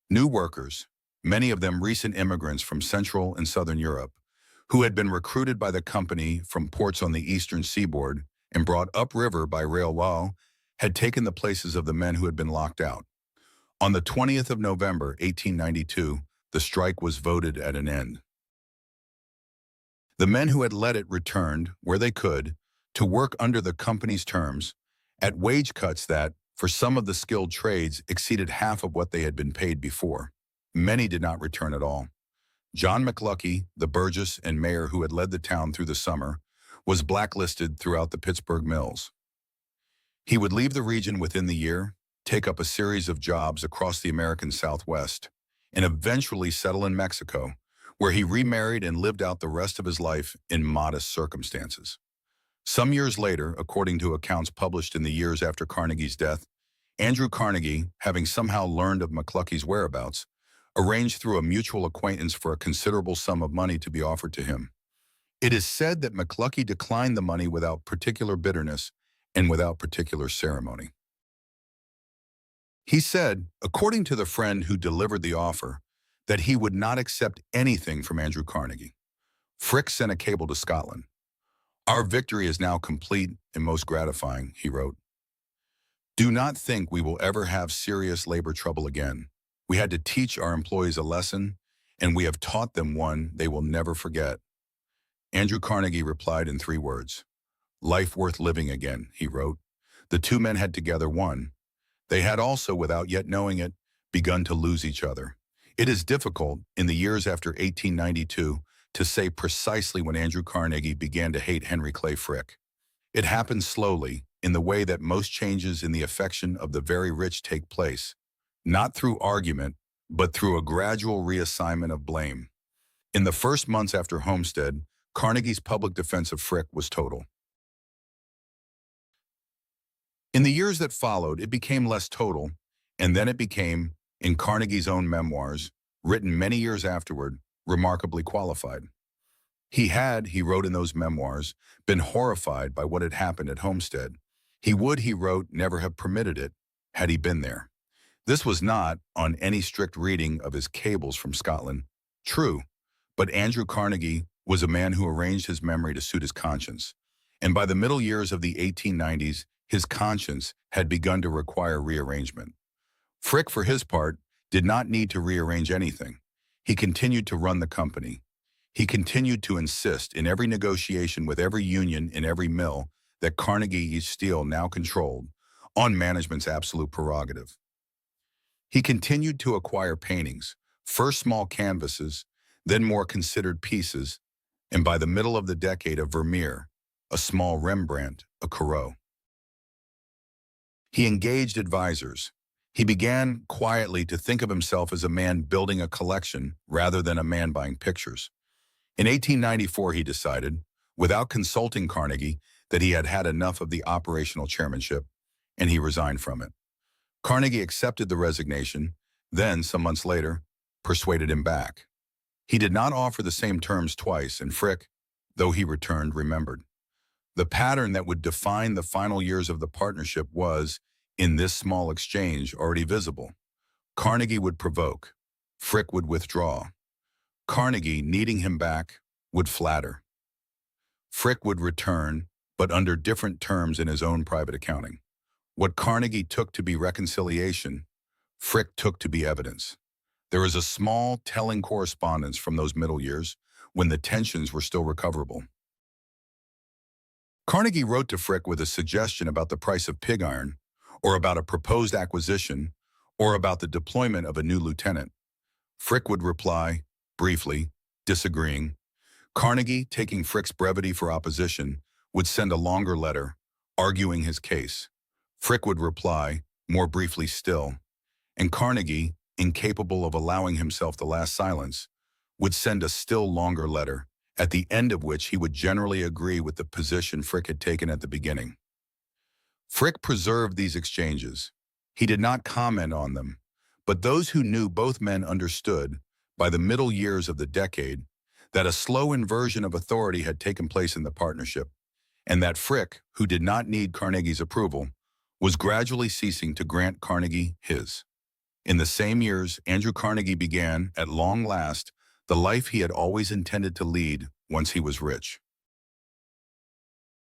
New workers, many of them recent immigrants from Central and Southern Europe, who had been recruited by the company from ports on the eastern seaboard and brought upriver by railway, had taken the places of the men who had been locked out. On the 20th of November, 1892, the strike was voted at an end. The men who had led it returned, where they could, to work under the company's terms, at wage cuts that, for some of the skilled trades, exceeded half of what they had been paid before. Many did not return at all. John McLucky, the burgess and mayor who had led the town through the summer, was blacklisted throughout the Pittsburgh mills. He would leave the region within the year, take up a series of jobs across the American Southwest, and eventually settle in Mexico, where he remarried and lived out the rest of his life in modest circumstances. Some years later, according to accounts published in the years after Carnegie's death, Andrew Carnegie, having somehow learned of McLucky's whereabouts, arranged through a mutual acquaintance for a considerable sum of money to be offered to him. It is said that McLucky declined the money without particular bitterness and without particular ceremony. He said, according to the friend who delivered the offer, that he would not accept anything from Andrew Carnegie. Frick sent a cable to Scotland. "Our victory is now complete and most gratifying," he wrote. "Do not think we will ever have serious labor trouble again. We had to teach our employees a lesson, and we have taught them one they will never forget." Andrew Carnegie replied in 3 words. "Life worth living again," he wrote. The two men had together won. They had also, without yet knowing it, begun to lose each other. It is difficult, in the years after 1892, to say precisely when Andrew Carnegie began to hate Henry Clay Frick. It happened slowly, in the way that most changes in the affection of the very rich take place, not through argument, but through a gradual reassignment of blame. In the first months after Homestead, Carnegie's public defense of Frick was total. In the years that followed, it became less total, and then it became, in Carnegie's own memoirs, written many years afterward, remarkably qualified. He wrote in those memoirs, been horrified by what had happened at Homestead. He would, he wrote, never have permitted it, had he been there. This was not on any strict reading of his cables from Scotland. True, but Andrew Carnegie was a man who arranged his memory to suit his conscience. And by the middle years of the 1890s, his conscience had begun to require rearrangement. Frick, for his part, did not need to rearrange anything. He continued to run the company. He continued to insist in every negotiation with every union in every mill that Carnegie Steel now controlled on management's absolute prerogative. He continued to acquire paintings, first small canvases, then more considered pieces, and by the middle of the decade of Vermeer, a small Rembrandt, a Corot. He engaged advisors. He began quietly to think of himself as a man building a collection rather than a man buying pictures. In 1894, he decided, without consulting Carnegie, that he had had enough of the operational chairmanship, and he resigned from it. Carnegie accepted the resignation, then, some months later, persuaded him back. He did not offer the same terms twice, and Frick, though he returned, remembered. The pattern that would define the final years of the partnership was, in this small exchange, already visible. Carnegie would provoke. Frick would withdraw. Carnegie, needing him back, would flatter. Frick would return, but under different terms in his own private accounting. What Carnegie took to be reconciliation, Frick took to be evidence. There is a small, telling correspondence from those middle years when the tensions were still recoverable. Carnegie wrote to Frick with a suggestion about the price of pig iron, or about a proposed acquisition, or about the deployment of a new lieutenant. Frick would reply, briefly, disagreeing. Carnegie, taking Frick's brevity for opposition, would send a longer letter, arguing his case. Frick would reply, more briefly still, and Carnegie, incapable of allowing himself the last silence, would send a still longer letter, at the end of which he would generally agree with the position Frick had taken at the beginning. Frick preserved these exchanges. He did not comment on them, but those who knew both men understood, by the middle years of the decade, that a slow inversion of authority had taken place in the partnership, and that Frick, who did not need Carnegie's approval, was gradually ceasing to grant Carnegie his. In the same years, Andrew Carnegie began, at long last, the life he had always intended to lead once he was rich.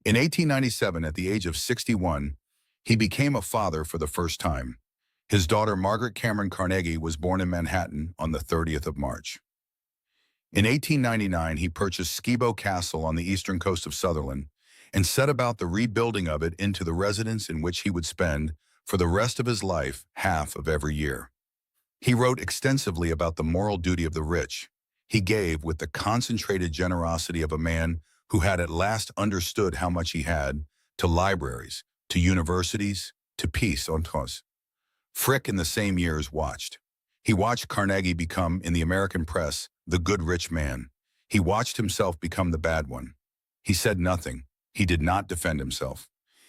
In 1897, at the age of 61, he became a father for the first time. His daughter Margaret Cameron Carnegie was born in Manhattan on the 30th of March. In 1899, he purchased Skibo Castle on the eastern coast of Sutherland and set about the rebuilding of it into the residence in which he would spend, for the rest of his life, half of every year. He wrote extensively about the moral duty of the rich. He gave with the concentrated generosity of a man who had at last understood how much he had, to libraries, to universities, to peace on cause. Frick in the same years watched. He watched Carnegie become, in the American press, the good rich man. He watched himself become the bad one. He said nothing. He did not defend himself.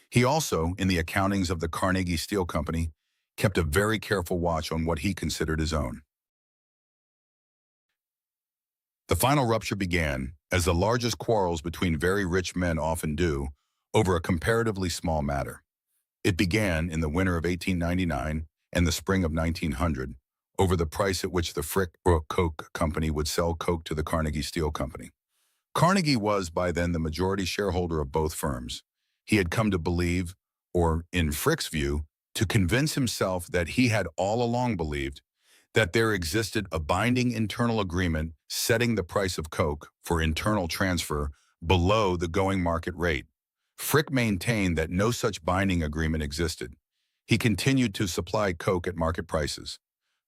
He also, in the accountings of the Carnegie Steel Company, kept a very careful watch on what he considered his own. The final rupture began, as the largest quarrels between very rich men often do, over a comparatively small matter. It began in the winter of 1899 and the spring of 1900, over the price at which the Frick Coke Company would sell coke to the Carnegie Steel Company. Carnegie was by then the majority shareholder of both firms. He had come to believe, or in Frick's view, to convince himself that he had all along believed, that there existed a binding internal agreement setting the price of coke for internal transfer below the going market rate. Frick maintained that no such binding agreement existed. He continued to supply coke at market prices.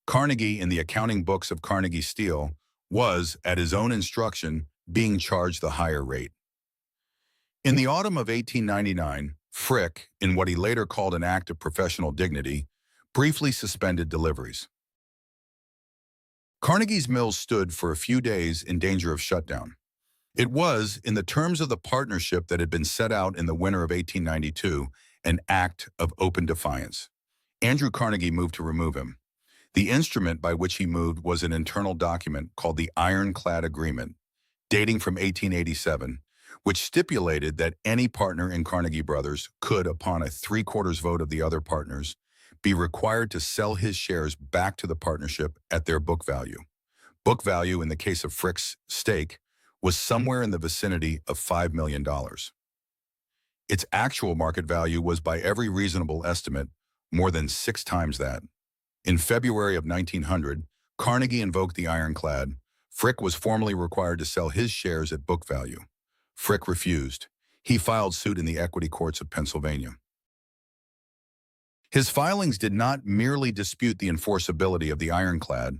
Carnegie, in the accounting books of Carnegie Steel, was, at his own instruction, being charged the higher rate. In the autumn of 1899, Frick, in what he later called an act of professional dignity, briefly suspended deliveries. Carnegie's mills stood for a few days in danger of shutdown. It was, in the terms of the partnership that had been set out in the winter of 1892, an act of open defiance. Andrew Carnegie moved to remove him. The instrument by which he moved was an internal document called the Ironclad Agreement, dating from 1887, which stipulated that any partner in Carnegie Brothers could, upon a 3/4 vote of the other partners, be required to sell his shares back to the partnership at their book value. Book value, in the case of Frick's stake, was somewhere in the vicinity of $5 million. Its actual market value was, by every reasonable estimate, more than 6 times that. In February of 1900, Carnegie invoked the ironclad. Frick was formally required to sell his shares at book value. Frick refused. He filed suit in the equity courts of Pennsylvania. His filings did not merely dispute the enforceability of the ironclad.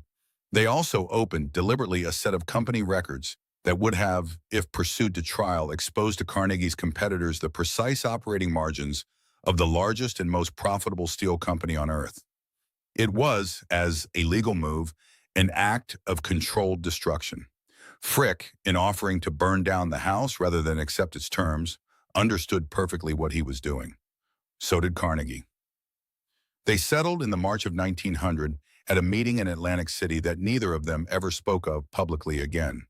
They also opened deliberately a set of company records that would have, if pursued to trial, exposed to Carnegie's competitors the precise operating margins of the largest and most profitable steel company on earth. It was, as a legal move, an act of controlled destruction. Frick, in offering to burn down the house rather than accept its terms, understood perfectly what he was doing. So did Carnegie. They settled in the March of 1900 at a meeting in Atlantic City that neither of them ever spoke of publicly again.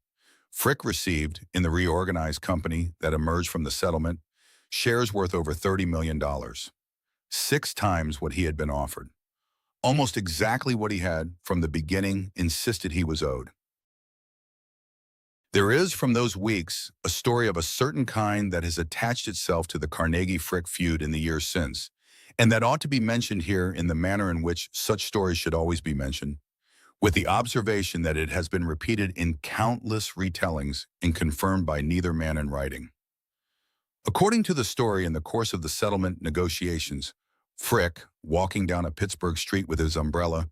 Frick received, in the reorganized company that emerged from the settlement, shares worth over $30 million, 6 times what he had been offered. Almost exactly what he had, from the beginning, insisted he was owed. There is, from those weeks, a story of a certain kind that has attached itself to the Carnegie-Frick feud in the years since, and that ought to be mentioned here in the manner in which such stories should always be mentioned, with the observation that it has been repeated in countless retellings and confirmed by neither man in writing. According to the story, in the course of the settlement negotiations, Frick, walking down a Pittsburgh street with his umbrella,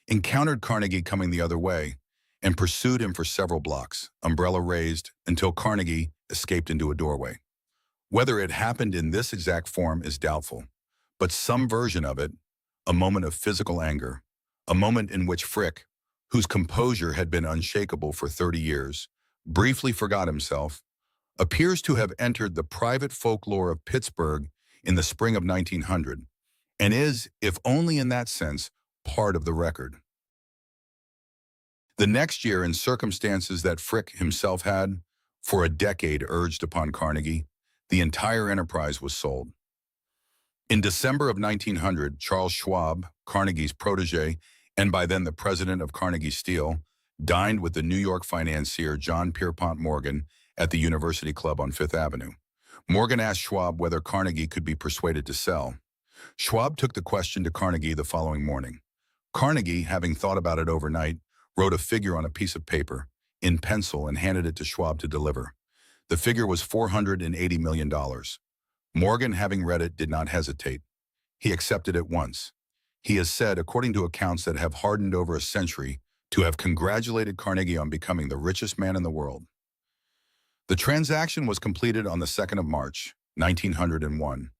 encountered Carnegie coming the other way and pursued him for several blocks, umbrella raised, until Carnegie escaped into a doorway. Whether it happened in this exact form is doubtful, but some version of it, a moment of physical anger, a moment in which Frick, whose composure had been unshakable for 30 years, briefly forgot himself, appears to have entered the private folklore of Pittsburgh in the spring of 1900, and is, if only in that sense, part of the record. The next year, in circumstances that Frick himself had, for a decade, urged upon Carnegie, the entire enterprise was sold. In December of 1900, Charles Schwab, Carnegie's protege, and by then the president of Carnegie Steel, dined with the New York financier John Pierpont Morgan at the University Club on Fifth Avenue. Morgan asked Schwab whether Carnegie could be persuaded to sell. Schwab took the question to Carnegie the following morning. Carnegie, having thought about it overnight, wrote a figure on a piece of paper, in pencil, and handed it to Schwab to deliver. The figure was $480 million. Morgan, having read it, did not hesitate. He accepted at once. He is said, according to accounts that have hardened over a century, to have congratulated Carnegie on becoming the richest man in the world. The transaction was completed on the 2nd of March, 1901.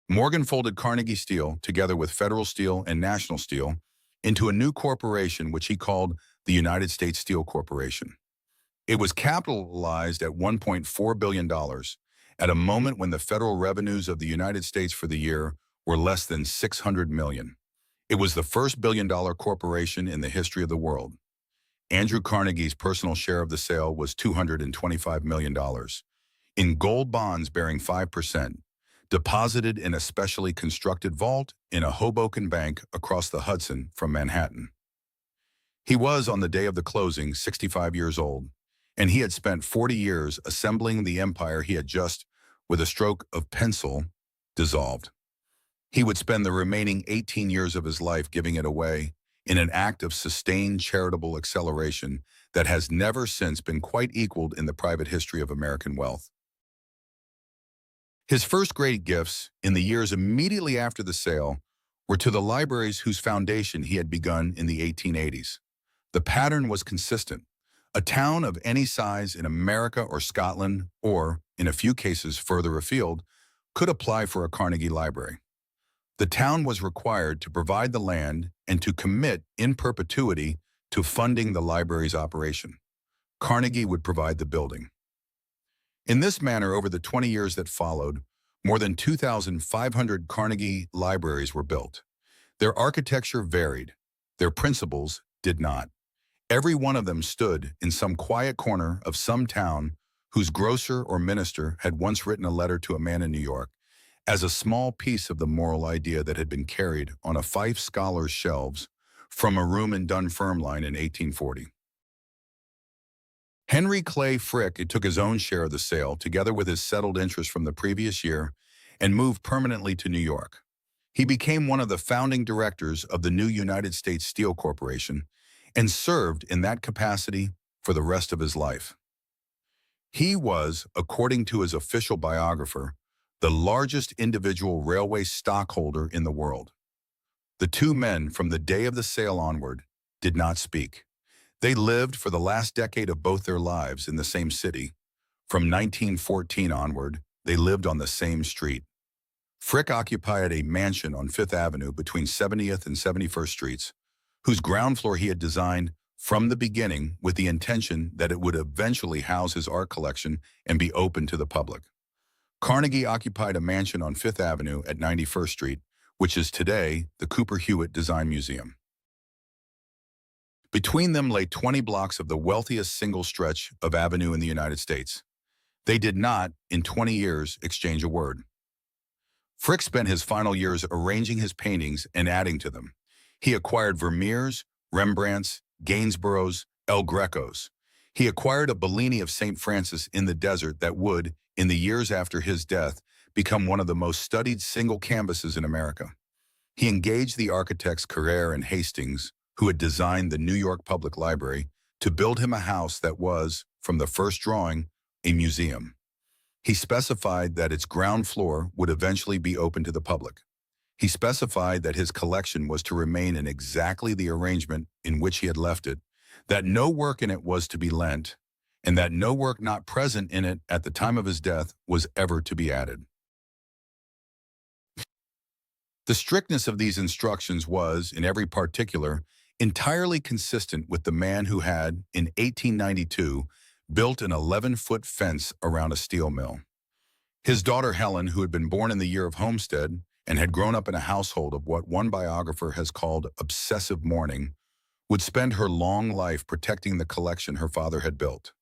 Morgan folded Carnegie Steel, together with Federal Steel and National Steel, into a new corporation which he called the United States Steel Corporation. It was capitalized at $1.4 billion, at a moment when the federal revenues of the United States for the year were less than $600 million. It was the first billion-dollar corporation in the history of the world. Andrew Carnegie's personal share of the sale was $225 million, in gold bonds bearing 5%, deposited in a specially constructed vault in a Hoboken bank across the Hudson from Manhattan. He was, on the day of the closing, 65 years old, and he had spent 40 years assembling the empire he had just, with a stroke of pencil, dissolved. He would spend the remaining 18 years of his life giving it away in an act of sustained charitable acceleration that has never since been quite equaled in the private history of American wealth. His first great gifts, in the years immediately after the sale, were to the libraries whose foundation he had begun in the 1880s. The pattern was consistent. A town of any size in America or Scotland, or, in a few cases further afield, could apply for a Carnegie Library. The town was required to provide the land and to commit in perpetuity to funding the library's operation. Carnegie would provide the building. In this manner, over the 20 years that followed, more than 2,500 Carnegie libraries were built. Their architecture varied. Their principles did not. Every one of them stood in some quiet corner of some town whose grocer or minister had once written a letter to a man in New York, as a small piece of the moral idea that had been carried on a Fife scholar's shelves from a room in Dunfermline in 1840. Henry Clay Frick took his own share of the sale, together with his settled interest from the previous year, and moved permanently to New York. He became one of the founding directors of the new United States Steel Corporation and served in that capacity for the rest of his life. He was, according to his official biographer, the largest individual railway stockholder in the world. The two men, from the day of the sale onward, did not speak. They lived for the last decade of both their lives in the same city. From 1914 onward, they lived on the same street. Frick occupied a mansion on Fifth Avenue between 70th and 71st Streets, whose ground floor he had designed from the beginning with the intention that it would eventually house his art collection and be open to the public. Carnegie occupied a mansion on Fifth Avenue at 91st Street, which is today the Cooper Hewitt Design Museum. Between them lay 20 blocks of the wealthiest single stretch of avenue in the United States. They did not, in 20 years, exchange a word. Frick spent his final years arranging his paintings and adding to them. He acquired Vermeers, Rembrandts, Gainsboroughs, El Grecos. He acquired a Bellini of St. Francis in the desert that would, in the years after his death, become one of the most studied single canvases in America. He engaged the architects Carrere and Hastings, who had designed the New York Public Library, to build him a house that was, from the first drawing, a museum. He specified that its ground floor would eventually be open to the public. He specified that his collection was to remain in exactly the arrangement in which he had left it, that no work in it was to be lent, and that no work not present in it at the time of his death was ever to be added. The strictness of these instructions was, in every particular, entirely consistent with the man who had, in 1892, built an 11-foot fence around a steel mill. His daughter Helen, who had been born in the year of Homestead and had grown up in a household of what one biographer has called obsessive mourning, would spend her long life protecting the collection her father had built.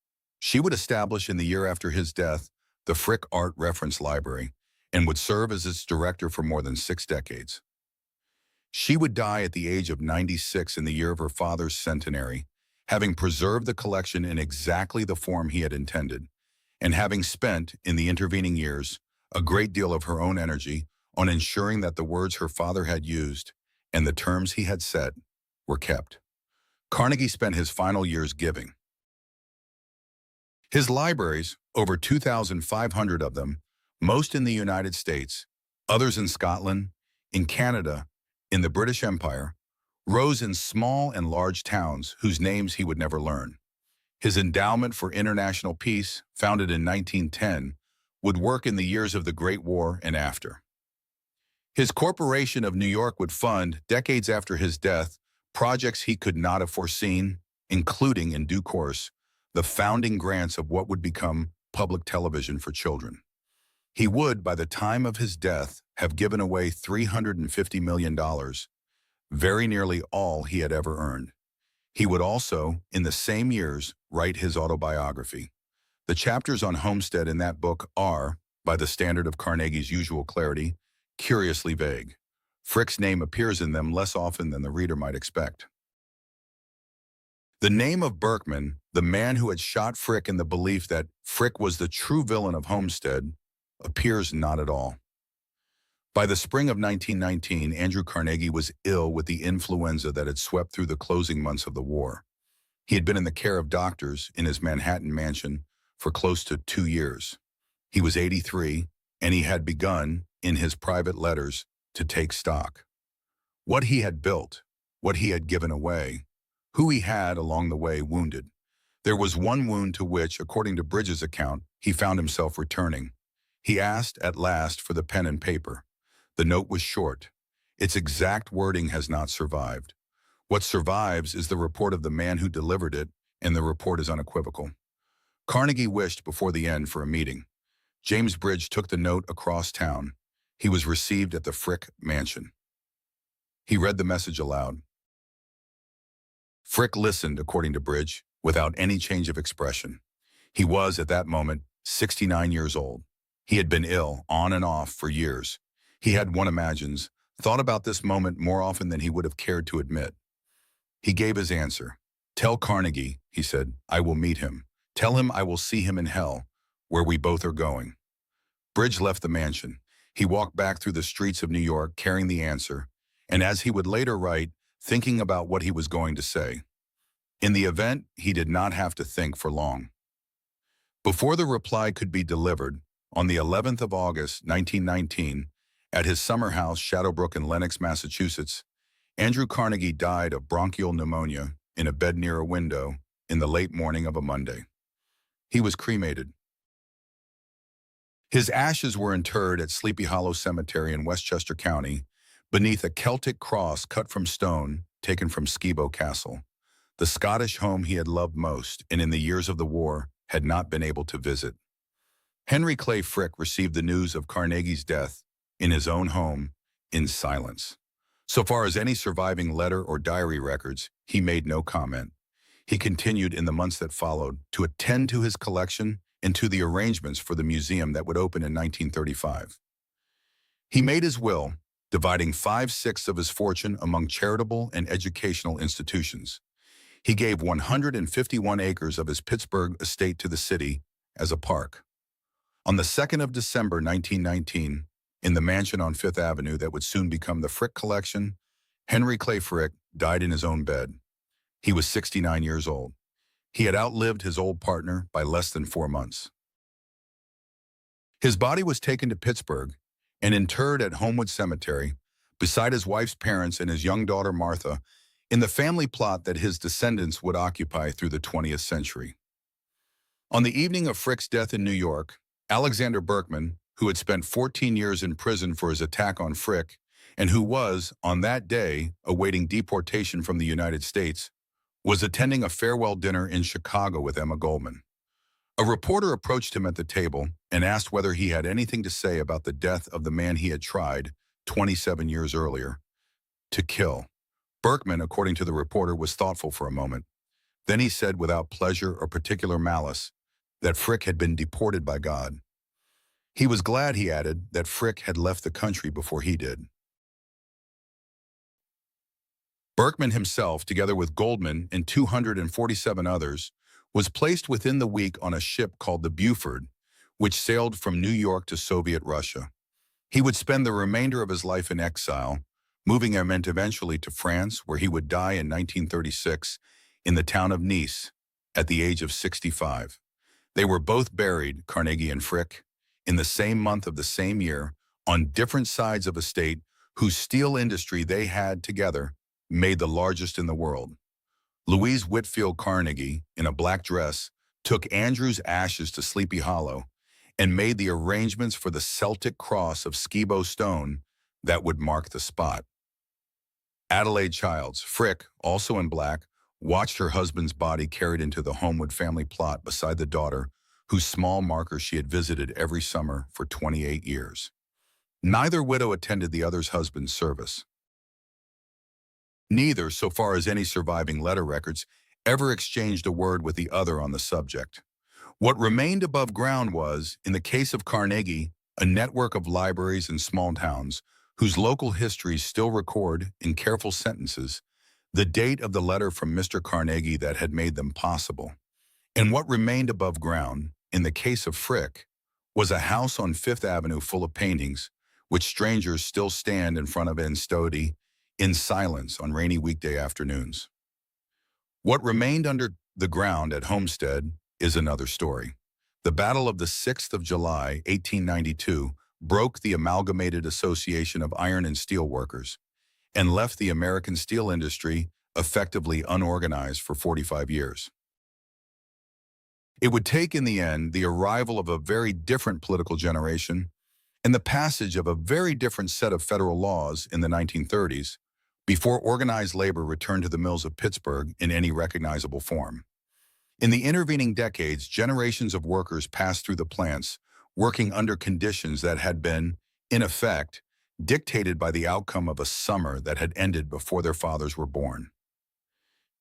She would establish in the year after his death the Frick Art Reference Library and would serve as its director for more than 6 decades. She would die at the age of 96 in the year of her father's centenary, having preserved the collection in exactly the form he had intended, and having spent, in the intervening years, a great deal of her own energy on ensuring that the words her father had used and the terms he had set were kept. Carnegie spent his final years giving. His libraries, over 2,500 of them, most in the United States, others in Scotland, in Canada, in the British Empire, rose in small and large towns whose names he would never learn. His endowment for international peace, founded in 1910, would work in the years of the Great War and after. His Corporation of New York would fund, decades after his death, projects he could not have foreseen, including, in due course, the founding grants of what would become public television for children. He would, by the time of his death, have given away $350 million, very nearly all he had ever earned. He would also, in the same years, write his autobiography. The chapters on Homestead in that book are, by the standard of Carnegie's usual clarity, curiously vague. Frick's name appears in them less often than the reader might expect. The name of Berkman, the man who had shot Frick in the belief that Frick was the true villain of Homestead, appears not at all. By the spring of 1919, Andrew Carnegie was ill with the influenza that had swept through the closing months of the war. He had been in the care of doctors in his Manhattan mansion for close to 2 years. He was 83, and he had begun, in his private letters, to take stock. What he had built, what he had given away, who he had along the way wounded. There was one wound to which, according to Bridges' account, he found himself returning. He asked, at last, for the pen and paper. The note was short. Its exact wording has not survived. What survives is the report of the man who delivered it, and the report is unequivocal. Carnegie wished before the end for a meeting. James Bridge took the note across town. He was received at the Frick mansion. He read the message aloud. Frick listened, according to Bridge, without any change of expression. He was, at that moment, 69 years old. He had been ill, on and off, for years. He had, one imagines, thought about this moment more often than he would have cared to admit. He gave his answer. "Tell Carnegie," he said, "I will meet him. Tell him I will see him in hell, where we both are going." Bridge left the mansion. He walked back through the streets of New York carrying the answer, and as he would later write, thinking about what he was going to say. In the event, he did not have to think for long. Before the reply could be delivered, on the 11th of August, 1919, at his summer house, Shadowbrook in Lenox, Massachusetts, Andrew Carnegie died of bronchial pneumonia in a bed near a window in the late morning of a Monday. He was cremated. His ashes were interred at Sleepy Hollow Cemetery in Westchester County, beneath a Celtic cross cut from stone taken from Skibo Castle, the Scottish home he had loved most and in the years of the war had not been able to visit. Henry Clay Frick received the news of Carnegie's death in his own home in silence. So far as any surviving letter or diary records, he made no comment. He continued in the months that followed to attend to his collection and to the arrangements for the museum that would open in 1935. He made his will, dividing 5/6 of his fortune among charitable and educational institutions. He gave 151 acres of his Pittsburgh estate to the city as a park. On the 2nd of December 1919, in the mansion on Fifth Avenue that would soon become the Frick Collection, Henry Clay Frick died in his own bed. He was 69 years old. He had outlived his old partner by less than 4 months. His body was taken to Pittsburgh and interred at Homewood Cemetery, beside his wife's parents and his young daughter Martha, in the family plot that his descendants would occupy through the 20th century. On the evening of Frick's death in New York, Alexander Berkman, who had spent 14 years in prison for his attack on Frick, and who was, on that day, awaiting deportation from the United States, was attending a farewell dinner in Chicago with Emma Goldman. A reporter approached him at the table and asked whether he had anything to say about the death of the man he had tried, 27 years earlier, to kill. Berkman, according to the reporter, was thoughtful for a moment. Then he said, without pleasure or particular malice, that Frick had been deported by God. He was glad, he added, that Frick had left the country before he did. Berkman himself, together with Goldman and 247 others, was placed within the week on a ship called the Buford, which sailed from New York to Soviet Russia. He would spend the remainder of his life in exile, moving eventually to France, where he would die in 1936 in the town of Nice at the age of 65. They were both buried, Carnegie and Frick, in the same month of the same year, on different sides of a state whose steel industry they had together made the largest in the world. Louise Whitfield Carnegie, in a black dress, took Andrew's ashes to Sleepy Hollow and made the arrangements for the Celtic cross of Skibo stone that would mark the spot. Adelaide Childs, Frick, also in black, watched her husband's body carried into the Homewood family plot beside the daughter, whose small marker she had visited every summer for 28 years. Neither widow attended the other's husband's service. Neither, so far as any surviving letter records, ever exchanged a word with the other on the subject. What remained above ground was, in the case of Carnegie, a network of libraries in small towns whose local histories still record, in careful sentences, the date of the letter from Mr. Carnegie that had made them possible. And what remained above ground, in the case of Frick, was a house on Fifth Avenue full of paintings, which strangers still stand in front of and study in silence on rainy weekday afternoons. What remained under the ground at Homestead is another story. The Battle of the 6th of July, 1892, broke the Amalgamated Association of Iron and Steel Workers and left the American steel industry effectively unorganized for 45 years. It would take, in the end, the arrival of a very different political generation and the passage of a very different set of federal laws in the 1930s before organized labor returned to the mills of Pittsburgh in any recognizable form. In the intervening decades, generations of workers passed through the plants, working under conditions that had been, in effect, dictated by the outcome of a summer that had ended before their fathers were born.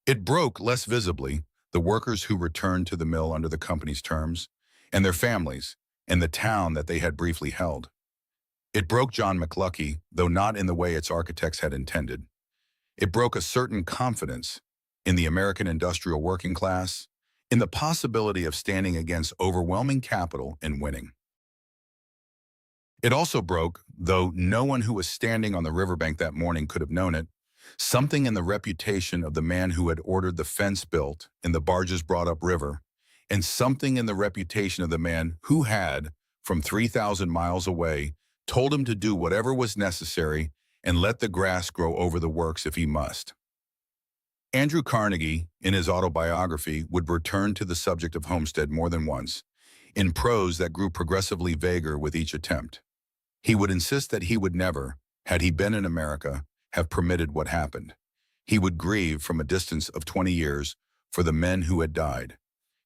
It broke, less visibly, the workers who returned to the mill under the company's terms, and their families, and the town that they had briefly held. It broke John McLuckie, though not in the way its architects had intended. It broke a certain confidence in the American industrial working class, in the possibility of standing against overwhelming capital and winning. It also broke, though no one who was standing on the riverbank that morning could have known it, something in the reputation of the man who had ordered the fence built and the barges brought up river, and something in the reputation of the man who had, from 3,000 miles away, told him to do whatever was necessary and let the grass grow over the works if he must. Andrew Carnegie, in his autobiography, would return to the subject of Homestead more than once, in prose that grew progressively vaguer with each attempt. He would insist that he would never, had he been in America, have permitted what happened. He would grieve from a distance of 20 years for the men who had died.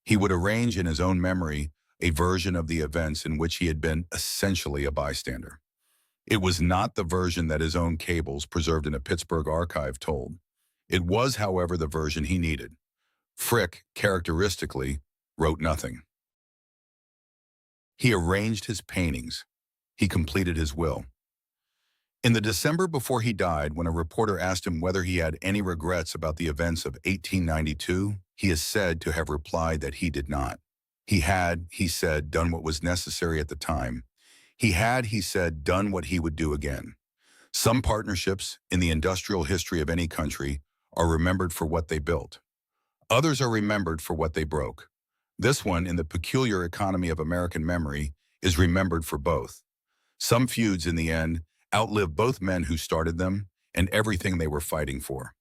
He would arrange in his own memory a version of the events in which he had been essentially a bystander. It was not the version that his own cables, preserved in a Pittsburgh archive, told. It was, however, the version he needed. Frick, characteristically, wrote nothing. He arranged his paintings. He completed his will. In the December before he died, when a reporter asked him whether he had any regrets about the events of 1892, he is said to have replied that he did not. He had, he said, done what was necessary at the time. He had, he said, done what he would do again. Some partnerships in the industrial history of any country are remembered for what they built. Others are remembered for what they broke. This one, in the peculiar economy of American memory, is remembered for both. Some feuds, in the end, outlived both men who started them and everything they were fighting for.